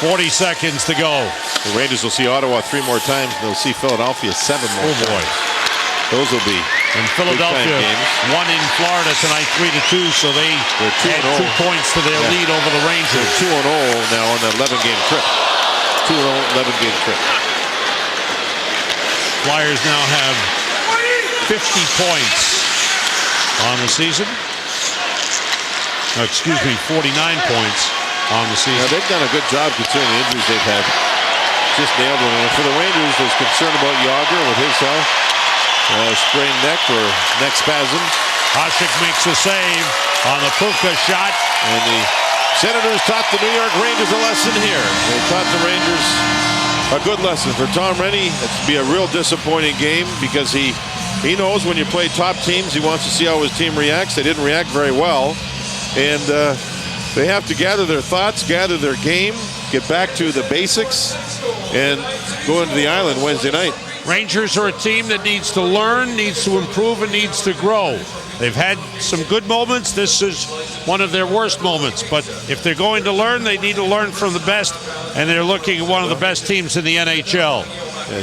40 seconds to go. The Rangers will see Ottawa 3 more times. They'll see Philadelphia 7 more. Oh boy. Those will be And Philadelphia won in Florida tonight 3-2, so they add 2 points to their lead over the Rangers. They're 2-0 now on that 11-game trip. 2-0, 11-game trip. Flyers now have 50 points on the season. Oh, excuse me, 49 points on the season. Now, they've done a good job considering the injuries they've had. Just nailed it. And for the Rangers, there's concern about Yager with his health. Sprained neck or neck spasm. Hasek makes a save on the Puka shot. And the Senators taught the New York Rangers a lesson here. They taught the Rangers a good lesson. For Tom Rennie, it's be a real disappointing game because he knows when you play top teams, he wants to see how his team reacts. They didn't react very well. And they have to gather their thoughts, gather their game, get back to the basics, and go into the island Wednesday night. Rangers are a team that needs to learn, needs to improve, and needs to grow. They've had some good moments. This is one of their worst moments. But if they're going to learn, they need to learn from the best, and they're looking at one of the best teams in the NHL.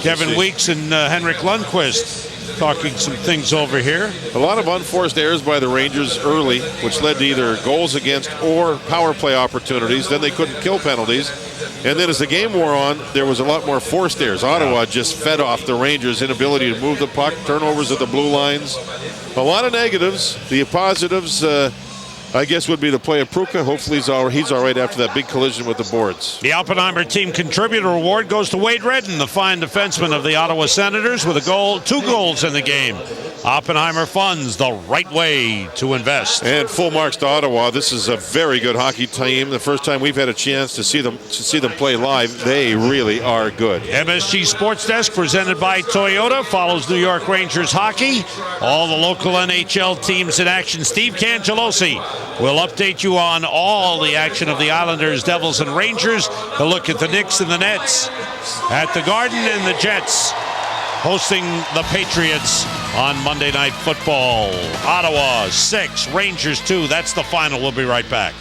Kevin Weeks and Henrik Lundqvist talking some things over here. A lot of unforced errors by the Rangers early, which led to either goals against or power play opportunities. Then they couldn't kill penalties. And then as the game wore on, there was a lot more forced errors. Ottawa just fed off the Rangers' inability to move the puck, turnovers at the blue lines. A lot of negatives. The positives, I guess, would be the play of Pruka. Hopefully he's all right after that big collision with the boards. The Oppenheimer Team Contributor Award goes to Wade Redden, the fine defenseman of the Ottawa Senators, with 2 goals in the game. Oppenheimer funds the right way to invest. And full marks to Ottawa. This is a very good hockey team. The first time we've had a chance to see them play live, they really are good. MSG Sports Desk, presented by Toyota, follows New York Rangers hockey. All the local NHL teams in action. Steve Cangelosi will update you on all the action of the Islanders, Devils, and Rangers. A look at the Knicks and the Nets at the Garden, and the Jets hosting the Patriots on Monday Night Football. Ottawa 6, Rangers 2. That's the final. We'll be right back.